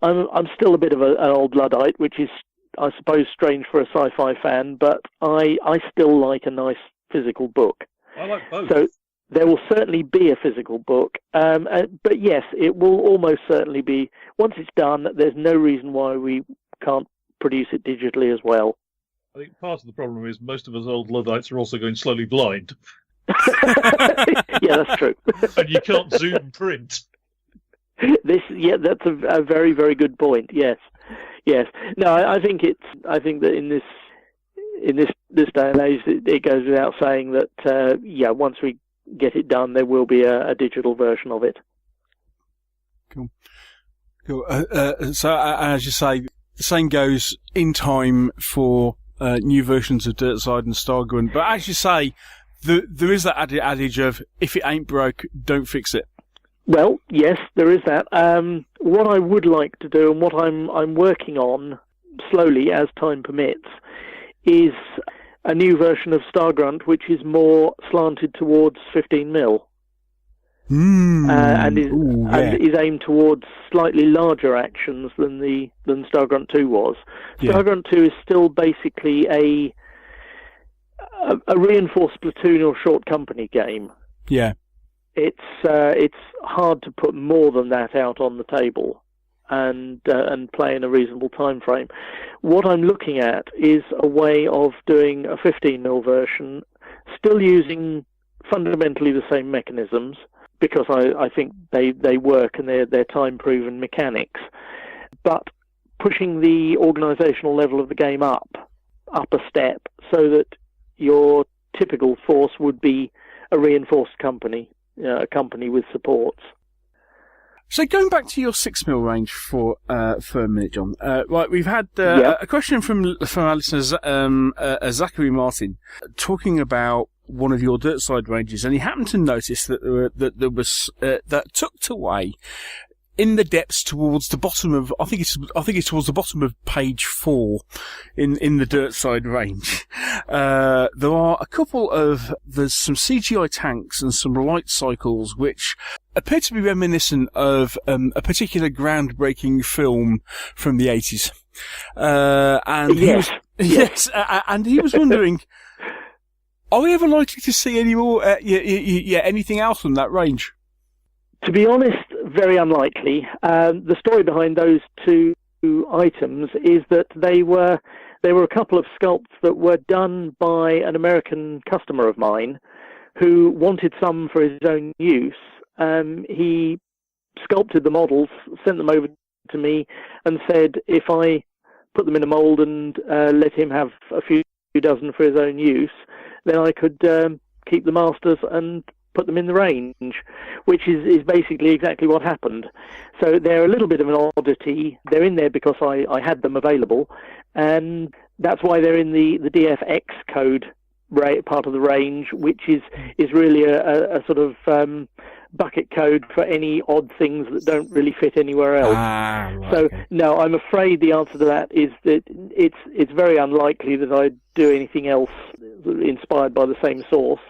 a bit of an old Luddite, which is, I suppose, strange for a sci-fi fan, but I still like a nice physical book. I like both. So there will certainly be a physical book, but yes, it will almost certainly be, once it's done, there's no reason why we can't produce it digitally as well. I think part of the problem is most of us old Luddites are also going slowly blind. Yeah, that's true. And you can't zoom print. That's a very, very good point. Yes. No, I think that in this day and age, it goes without saying that once we get it done, there will be a digital version of it. Cool. So as you say, the same goes in time for new versions of Dirtside and Stargrunt. But as you say, there is that adage of, if it ain't broke, don't fix it. Well, yes, there is that. What I would like to do, and what I'm working on slowly as time permits, is a new version of Stargrunt, which is more slanted towards 15mm. And is aimed towards slightly larger actions than Stargrunt 2 was. Yeah. Stargrunt 2 is still basically a reinforced platoon or short company game. Yeah. It's hard to put more than that out on the table and play in a reasonable time frame. What I'm looking at is a way of doing a 15mm version, still using fundamentally the same mechanisms, because I think they work and they're time-proven mechanics, but pushing the organizational level of the game up a step, so that your typical force would be a reinforced company, a company with supports. So going back to your 6mm range for a minute, John. Right, we've had a question from our listeners, Zachary Martin, talking about one of your Dirtside ranges, and he happened to notice that there was that tucked away in the depths towards the bottom of, I think it's towards the bottom of page 4 in the Dirtside range. There are a couple of, there's some CGI tanks and some light cycles which appear to be reminiscent of a particular groundbreaking film from the 80s. And and he was wondering, are we ever likely to see any more, anything else from that range? To be honest, very unlikely. The story behind those two items is that they were a couple of sculpts that were done by an American customer of mine who wanted some for his own use. He sculpted the models, sent them over to me, and said if I put them in a mould and let him have a few dozen for his own use, then I could keep the masters and put them in the range, which is basically exactly what happened. So they're a little bit of an oddity. They're in there because I had them available, and that's why they're in the DFX code part of the range, which is really a sort of bucket code for any odd things that don't really fit anywhere else. Right, so okay. no, I'm afraid the answer to that is that it's very unlikely that I'd do anything else inspired by the same source,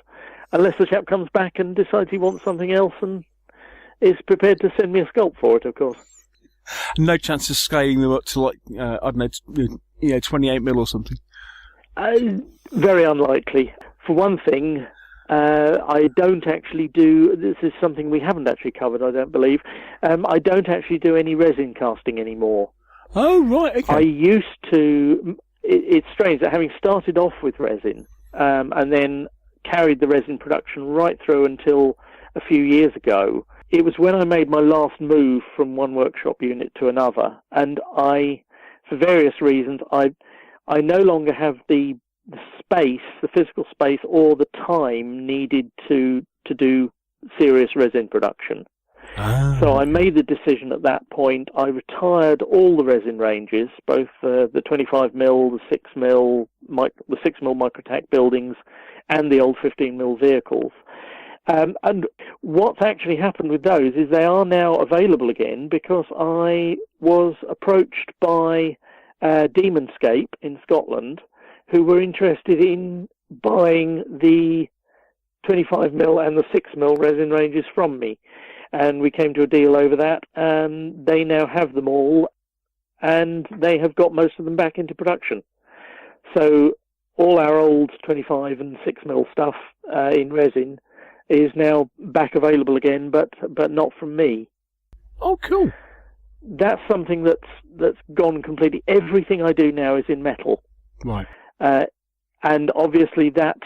unless the chap comes back and decides he wants something else and is prepared to send me a sculpt for it, of course. No chance of scaling them up to, like, I don't know, 28 mil or something. Very unlikely. For one thing, I don't actually do, this is something we haven't actually covered, I don't believe, I don't actually do any resin casting anymore. Oh, right, okay. I used to, it's strange that having started off with resin, and then carried the resin production right through until a few years ago, it was when I made my last move from one workshop unit to another, and for various reasons, I no longer have the space, the physical space, or the time needed to do serious resin production. So I made the decision at that point. I retired all the resin ranges, both the 25mm, the 6mm, the 6mm microtack buildings, and the old 15mm vehicles. And what's actually happened with those is they are now available again because I was approached by Demonscape in Scotland, who were interested in buying the 25mm and the 6mm resin ranges from me. And we came to a deal over that, and they now have them all, and they have got most of them back into production. So all our old 25 and 6mm stuff in resin is now back available again, but not from me. Oh, cool. That's something that's gone completely. Everything I do now is in metal. Right. And obviously that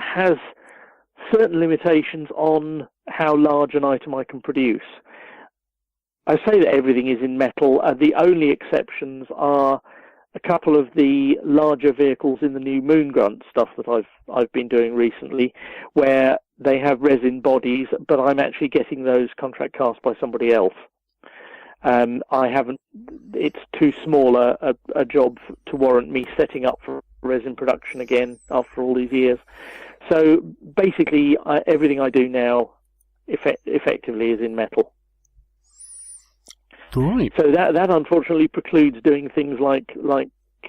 has certain limitations on how large an item I can produce. I say that everything is in metal. The only exceptions are a couple of the larger vehicles in the new Moongrunt stuff that I've been doing recently, where they have resin bodies, but I'm actually getting those contract cast by somebody else. I haven't. It's too small a job to warrant me setting up for resin production again after all these years. So basically, everything I do now effectively is in metal. Right. So that unfortunately precludes doing things like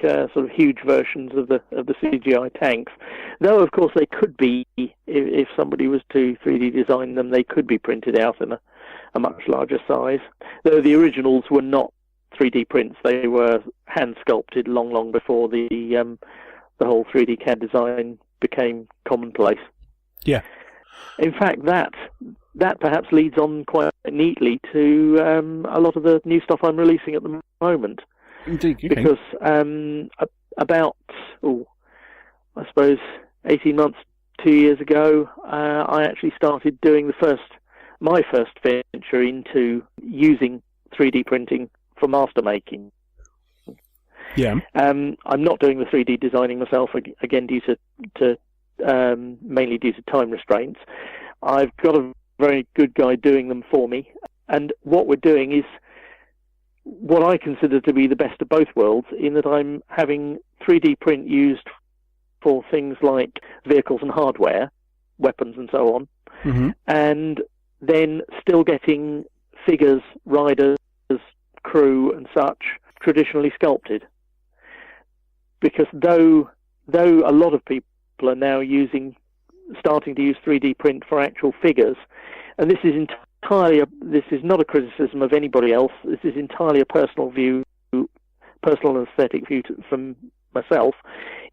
sort of huge versions of the CGI tanks. Though of course they could be, if somebody was to 3D design them, they could be printed out in a much larger size. Though the originals were not 3D prints, they were hand sculpted long before the whole 3D CAD design became commonplace. Yeah. In fact, that perhaps leads on quite neatly to a lot of the new stuff I'm releasing at the moment. Indeed, okay. Because about, I suppose, 18 months, 2 years ago, I actually started doing my first venture into using 3D printing for master making. Yeah. I'm not doing the 3D designing myself, again, due to mainly due to time restraints. I've got a very good guy doing them for me, and what we're doing is what I consider to be the best of both worlds, in that I'm having 3D print used for things like vehicles and hardware, weapons and so on, Mm-hmm. and then still getting figures, riders, crew and such traditionally sculpted. Because though a lot of people are now starting to use 3D print for actual figures, and this is this is not a criticism of anybody else, this is entirely a personal view, personal aesthetic view from myself,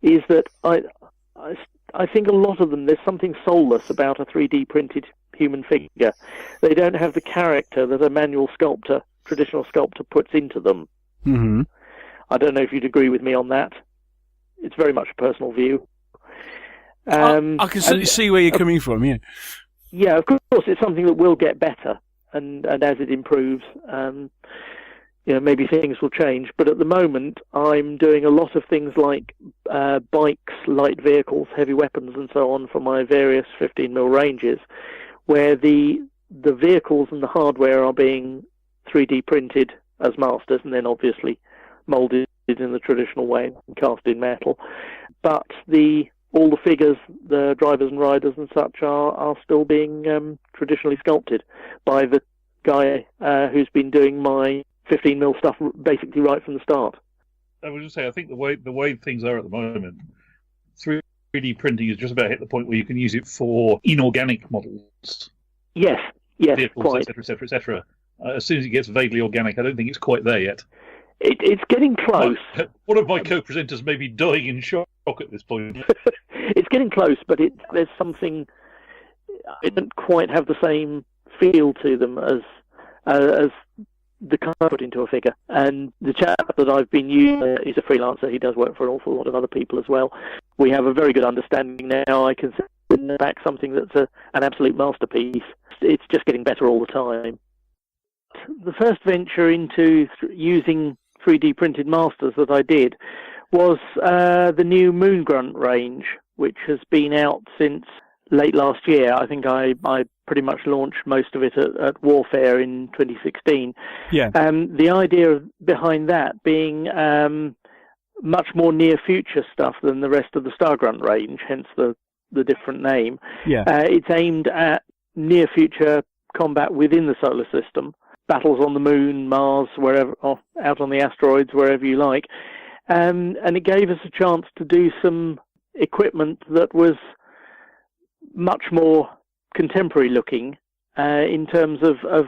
is that I think a lot of them, there's something soulless about a 3D printed human figure. They don't have the character that a manual sculptor, traditional sculptor, puts into them. Mm-hmm. I don't know if you'd agree with me on that. It's very much a personal view. I can certainly see where you're coming from, yeah. Yeah, of course, it's something that will get better, and as it improves, maybe things will change. But at the moment, I'm doing a lot of things like bikes, light vehicles, heavy weapons, and so on for my various 15mm ranges, where the vehicles and the hardware are being 3D printed as masters, and then obviously molded in the traditional way and cast in metal. But all the figures, the drivers and riders and such, are still being traditionally sculpted by the guy who's been doing my 15mm stuff basically right from the start. I was just say, I think the way things are at the moment, 3D printing has just about hit the point where you can use it for inorganic models. Yes, vehicles, quite. etc., etc. As soon as it gets vaguely organic, I don't think it's quite there yet. It's getting close. One of my co-presenters may be dying in shock at this point. It's getting close, but there's something. It doesn't quite have the same feel to them as the kind I put into a figure. And the chap that I've been using is a freelancer. He does work for an awful lot of other people as well. We have a very good understanding now. I can send back something that's an absolute masterpiece. It's just getting better all the time. The first venture into using 3D printed masters that I did was the new Moongrunt range, which has been out since late last year. I think I pretty much launched most of it at Warfare in 2016. Yeah. The idea behind that being much more near future stuff than the rest of the Stargrunt range, hence the different name. Yeah. It's aimed at near future combat within the solar system, battles on the moon, Mars, wherever, or out on the asteroids, wherever you like. And it gave us a chance to do some equipment that was much more contemporary looking in terms of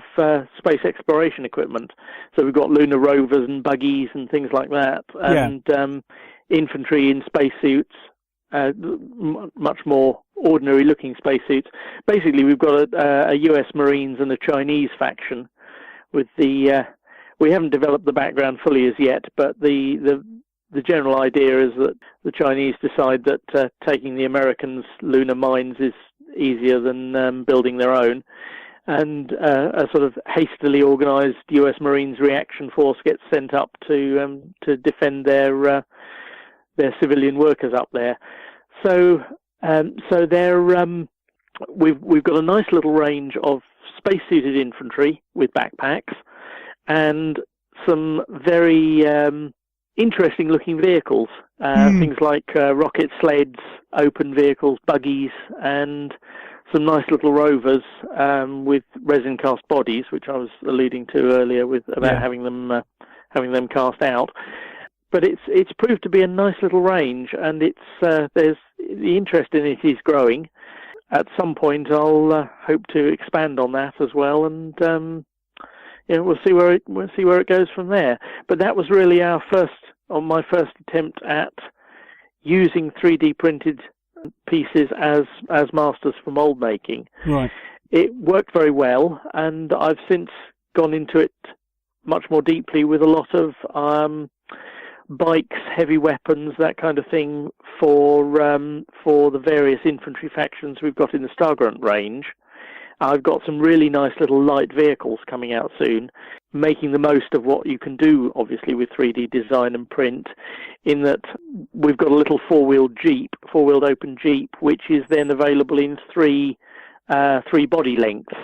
space exploration equipment. So we've got lunar rovers and buggies and things like that, and infantry in spacesuits, much more ordinary looking spacesuits. Basically, we've got a US Marines and a Chinese faction with we haven't developed the background fully as yet, but the general idea is that the Chinese decide that taking the Americans' lunar mines is easier than building their own, and a sort of hastily organised US Marines reaction force gets sent up to defend their civilian workers up there. So they're we've got a nice little range of spacesuited infantry with backpacks and some very interesting looking vehicles, things like rocket sleds, open vehicles, buggies, and some nice little rovers with resin cast bodies, which I was alluding to earlier about having them cast out. But it's proved to be a nice little range, and there's the interest in it is growing. At some point, I'll hope to expand on that as well, and we'll see where it goes from there. But that was really my first attempt at using 3D printed pieces as masters for mold making. Right. It worked very well, and I've since gone into it much more deeply with a lot of bikes, heavy weapons, that kind of thing for the various infantry factions we've got in the Stargrunt range. I've got some really nice little light vehicles coming out soon, making the most of what you can do, obviously, with 3D design and print, in that we've got a little four-wheeled open Jeep, which is then available in three body lengths.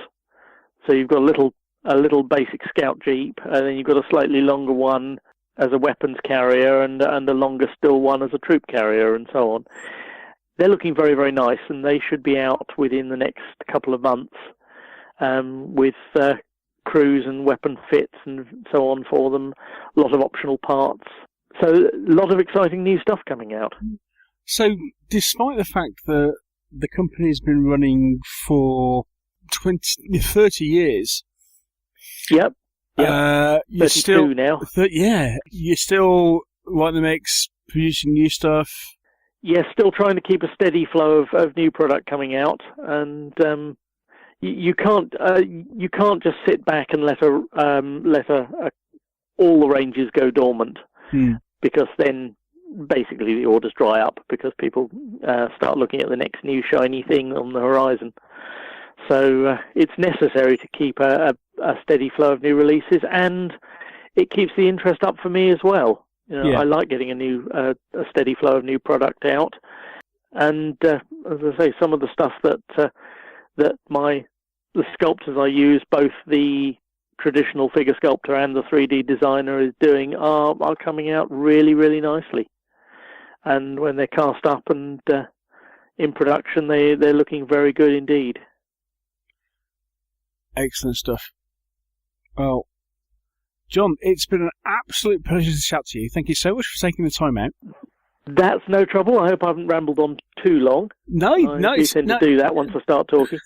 So you've got a little basic scout Jeep, and then you've got a slightly longer one as a weapons carrier, and a longer still one as a troop carrier, and so on. They're looking very, very nice, and they should be out within the next couple of months with crews and weapon fits and so on for them, a lot of optional parts. So a lot of exciting new stuff coming out. So despite the fact that the company's been running for 30 years... Yep. You're still now. You're still right in the mix, producing new stuff. Yes, still trying to keep a steady flow of new product coming out, and you can't just sit back and let a all the ranges go dormant, Hmm. because then basically the orders dry up because people start looking at the next new shiny thing on the horizon. So it's necessary to keep a steady flow of new releases, and it keeps the interest up for me as well. You know, Yeah. I like getting a steady flow of new product out, and as I say, some of the stuff that the sculptors I use, both the traditional figure sculptor and the 3D designer is doing, are coming out really, really nicely. And when they're cast up and in production, they're looking very good indeed. Excellent stuff. Well, John, it's been an absolute pleasure to chat to you. Thank you so much for taking the time out. That's no trouble. I hope I haven't rambled on too long. No, I do tend to do that once I start talking.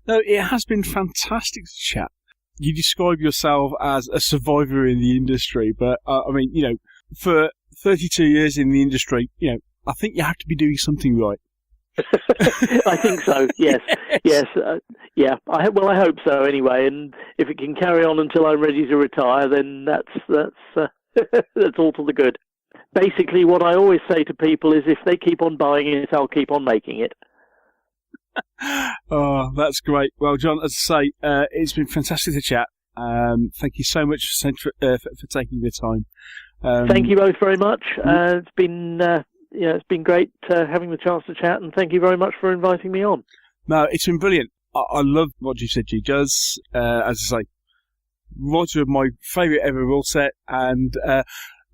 No, it has been fantastic to chat. You describe yourself as a survivor in the industry, but I mean, you know, for 32 years in the industry, you know, I think you have to be doing something right. I think so. Yes. Yeah. I hope so. Anyway, and if it can carry on until I'm ready to retire, then that's that's all to the good. Basically, what I always say to people is, if they keep on buying it, I'll keep on making it. Oh, that's great. Well, John, as I say, it's been fantastic to chat. Thank you so much for taking the time. Thank you both very much. It's been it's been great having the chance to chat, and thank you very much for inviting me on. No, it's been brilliant. I love what you said. You does, as I say, Roger of my favourite ever rule set, and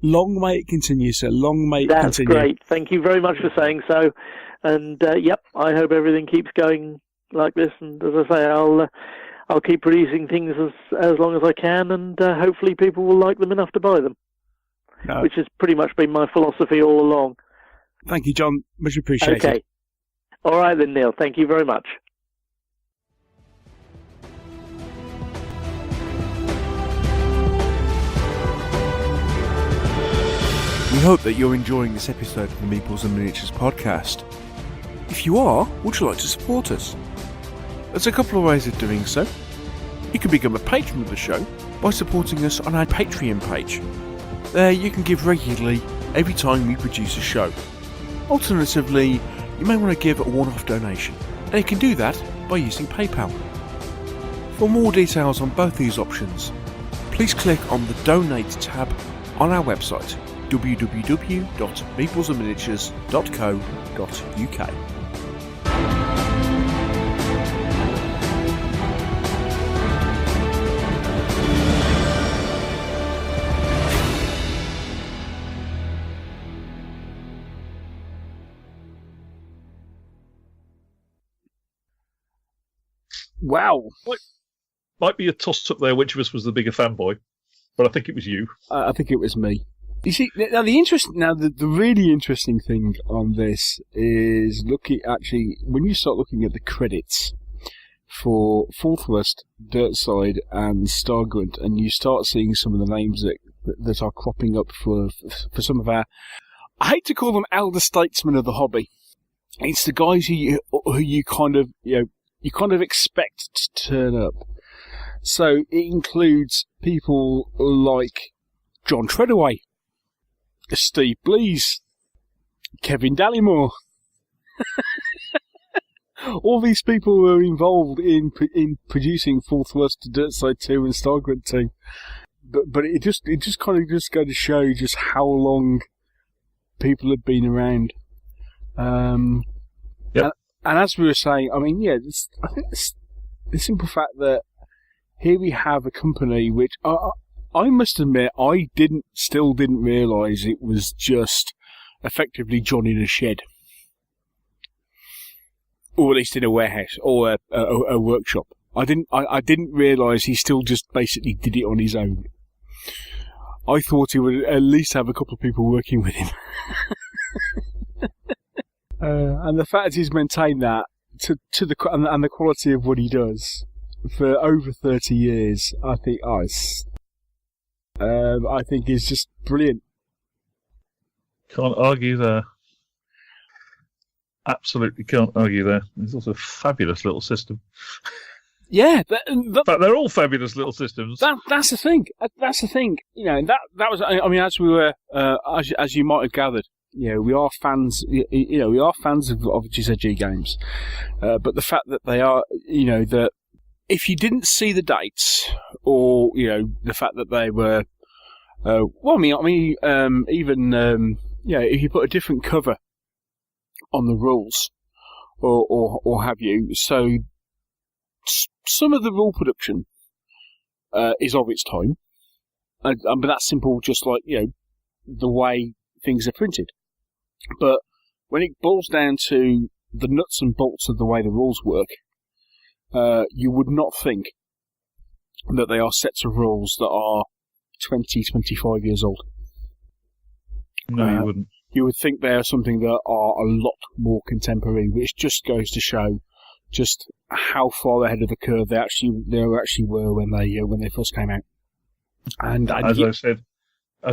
long may it continue, sir. Long may it continue. That's great. Thank you very much for saying so. And yep, I hope everything keeps going like this. And as I say, I'll keep producing things as long as I can, and hopefully people will like them enough to buy them. No. Which has pretty much been my philosophy all along. Thank you, John. Much appreciated. Okay. All right then, Neil. Thank you very much. We hope that you're enjoying this episode of the Meeples and Miniatures podcast. If you are, would you like to support us? There's a couple of ways of doing so. You can become a patron of the show by supporting us on our Patreon page. There you can give regularly every time we produce a show. Alternatively, you may want to give a one-off donation, and you can do that by using PayPal. For more details on both these options, please click on the Donate tab on our website, www.meeplesandminiatures.co.uk. Wow. Might be a toss-up there which of us was the bigger fanboy, but I think it was you. I think it was me. You see, now the really interesting thing on this is when you start looking at the credits for Forthwest, Dirtside, and Stargrunt, and you start seeing some of the names that are cropping up for some of our, I hate to call them elder statesmen of the hobby. It's the guys who you kind of expect to turn up. So it includes people like John Treadaway, Steve Blease, Kevin Dallymore. All these people were involved in producing Forthwest, Dirtside 2 and Stargrunt 2. But it just kind of just goes to show just how long people have been around. Yep. And as we were saying, I mean, I think the simple fact that here we have a company which I must admit I still didn't realise it was just effectively John in a shed, or at least in a warehouse or a workshop. I didn't realise he still just basically did it on his own. I thought he would at least have a couple of people working with him. And the fact he's maintained that to the quality of what he does for over 30 years, I think is just brilliant. Can't argue there. Absolutely can't argue there. It's also a fabulous little system. Yeah, but they're all fabulous little systems. That's the thing. That's the thing. That was. I mean, as we were, as you might have gathered, we are fans. We are fans of GZG games. But the fact that they are, that if you didn't see the dates, or the fact that they were, even if you put a different cover on the rules, or have you, so. Some of the rule production is of its time, but that's simple, just like the way things are printed. But when it boils down to the nuts and bolts of the way the rules work, you would not think that they are sets of rules that are 20, 25 years old. No, you wouldn't. You would think they are something that are a lot more contemporary, which just goes to show just how far ahead of the curve they actually were when they first came out. And as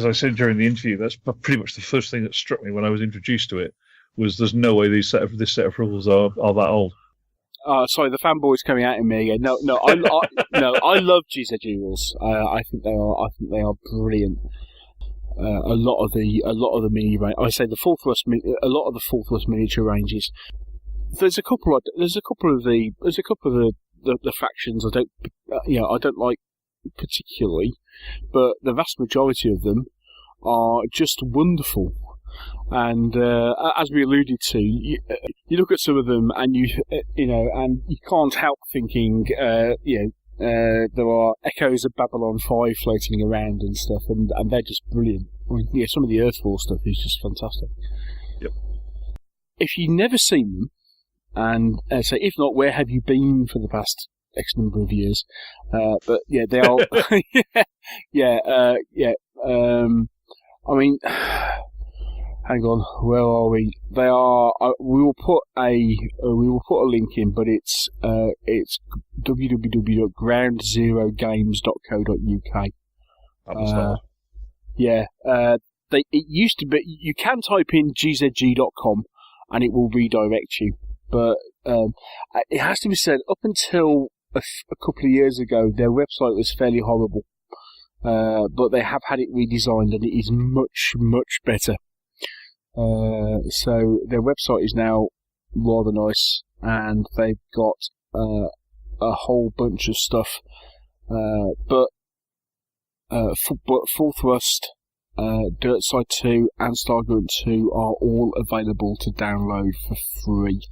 I said during the interview, that's pretty much the first thing that struck me when I was introduced to it. Was there's no way this set of rules are that old. Sorry, the fanboy's coming out in me again. No, I love GZG rules. I think they are brilliant. A lot of the mini range. I say the full thrust. A lot of the full thrust miniature ranges. There's a couple of the factions I don't like particularly, but the vast majority of them are just wonderful. And as we alluded to, you look at some of them and you can't help thinking there are echoes of Babylon 5 floating around and stuff, and they're just brilliant. I mean, some of the Earthfall stuff is just fantastic. Yep. If you've never seen them, and so if not, where have you been for the past X number of years? But yeah, they are. I mean, hang on, where are we? They are. We will put a link in, but it's www.groundzerogames.co.uk. It used to be. You can type in gzg.com and it will redirect you. But it has to be said, up until a couple of years ago, their website was fairly horrible. But they have had it redesigned, and it is much, much better. So their website is now rather nice, and they've got a whole bunch of stuff. But Full Thrust, Dirtside 2, and Stargrunt 2 are all available to download for free.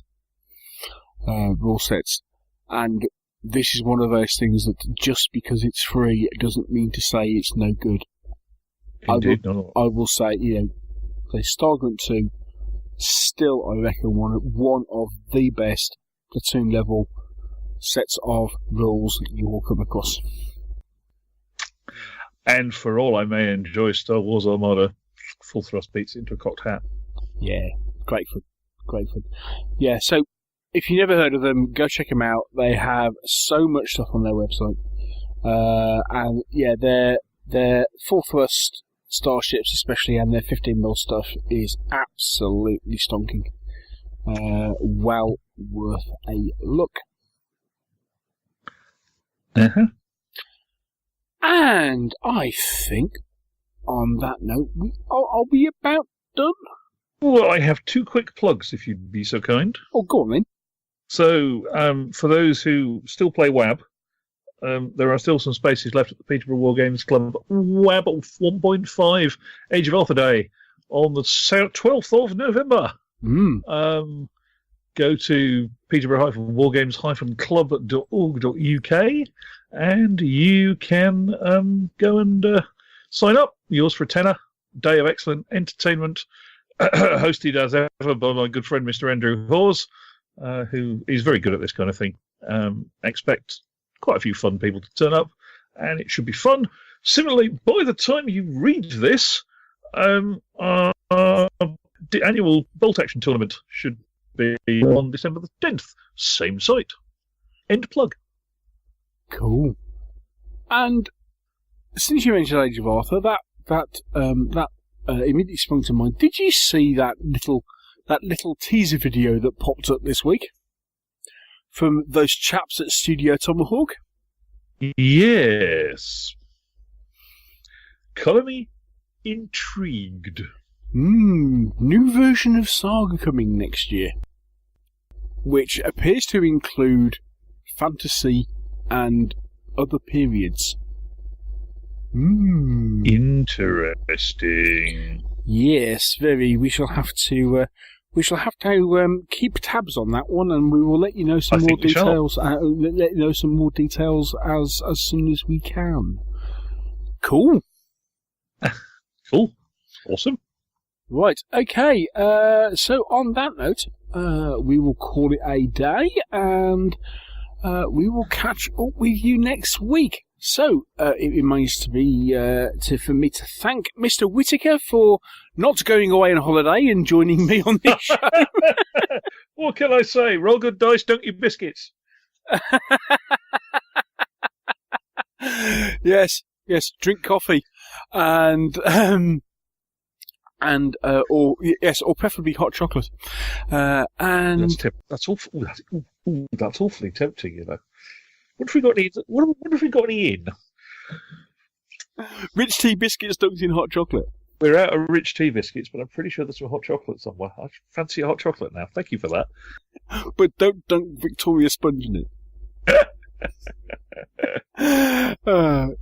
Rule sets, and this is one of those things that just because it's free, it doesn't mean to say it's no good. Indeed, I will say, the Stargrunt 2, still I reckon one of the best platoon level sets of rules that you will come across. And for all I may enjoy Star Wars Armada, Full Thrust beats into a cocked hat. Yeah, great fun. Yeah, so if you've never heard of them, go check them out. They have so much stuff on their website. And yeah, their Full Thrust starships especially, and their 15mm stuff is absolutely stonking. Well worth a look. Uh-huh. And I think, on that note, are we about done? Well, I have two quick plugs, if you'd be so kind. Oh, go on then. So, for those who still play WAB, there are still some spaces left at the Peterborough War Games Club WAB 1.5 Age of Arthur Day on the 12th of November. Go to peterborough-wargames-club.org.uk and you can go and sign up. Yours for a tenner. Day of excellent entertainment, hosted as ever by my good friend Mr. Andrew Hawes, who is very good at this kind of thing. Expect quite a few fun people to turn up, and it should be fun. Similarly, by the time you read this, the annual Bolt Action Tournament should be on December the 10th. Same site. End plug. Cool. And since you mentioned Age of Arthur, that immediately sprung to mind. Did you see that little teaser video that popped up this week from those chaps at Studio Tomahawk. Yes. Colour me intrigued. New version of Saga coming next year, which appears to include fantasy and other periods. Interesting. Yes, very. We shall have to keep tabs on that one, and we will let you know some more details. Let you know some more details as soon as we can. Cool. Cool. Awesome. Right. Okay. So on that note, we will call it a day, and we will catch up with you next week. So, it remains for me to thank Mr. Whittaker for not going away on holiday and joining me on this show. What can I say? Roll good dice, don't eat biscuits. Yes, drink coffee, or preferably hot chocolate. And that's awfully tempting, you know. What if we got any in? Rich tea biscuits dunked in hot chocolate. We're out of rich tea biscuits, but I'm pretty sure there's some hot chocolate somewhere. I fancy a hot chocolate now. Thank you for that. But don't dunk Victoria Sponge in it.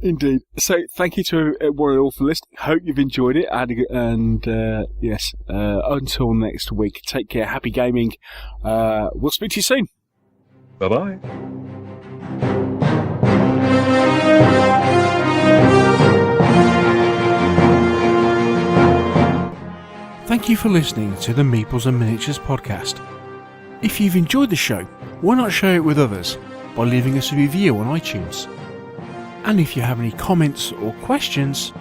Indeed. So thank you to one and all for listening. Hope you've enjoyed it. And yes, until next week, take care. Happy gaming. We'll speak to you soon. Bye-bye. Thank you for listening to the Meeples and Miniatures podcast. If you've enjoyed the show, why not share it with others by leaving us a review on iTunes? And if you have any comments or questions,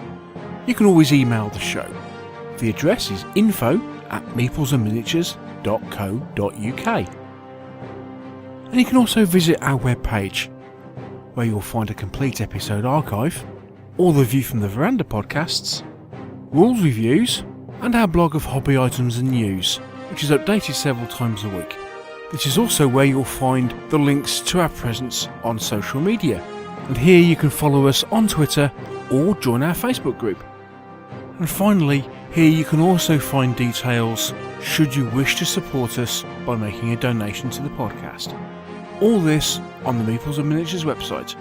you can always email the show. The address is info@meeplesandminiatures.co.uk. And you can also visit our webpage, where you'll find a complete episode archive, all the View from the Veranda podcasts, rules reviews, and our blog of hobby items and news, which is updated several times a week. This is also where you'll find the links to our presence on social media. And here you can follow us on Twitter or join our Facebook group. And finally, here you can also find details should you wish to support us by making a donation to the podcast. All this on the Meeples and Miniatures website,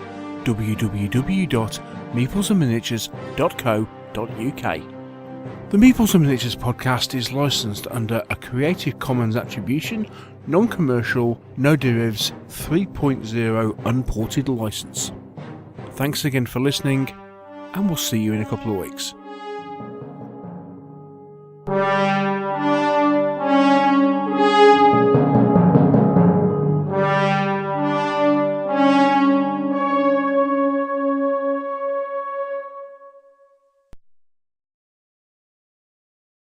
www.meeplesandminiatures.co.uk. The Meeples and Miniatures podcast is licensed under a Creative Commons Attribution, Non-Commercial, No Derivatives 3.0 Unported license. Thanks again for listening, and we'll see you in a couple of weeks.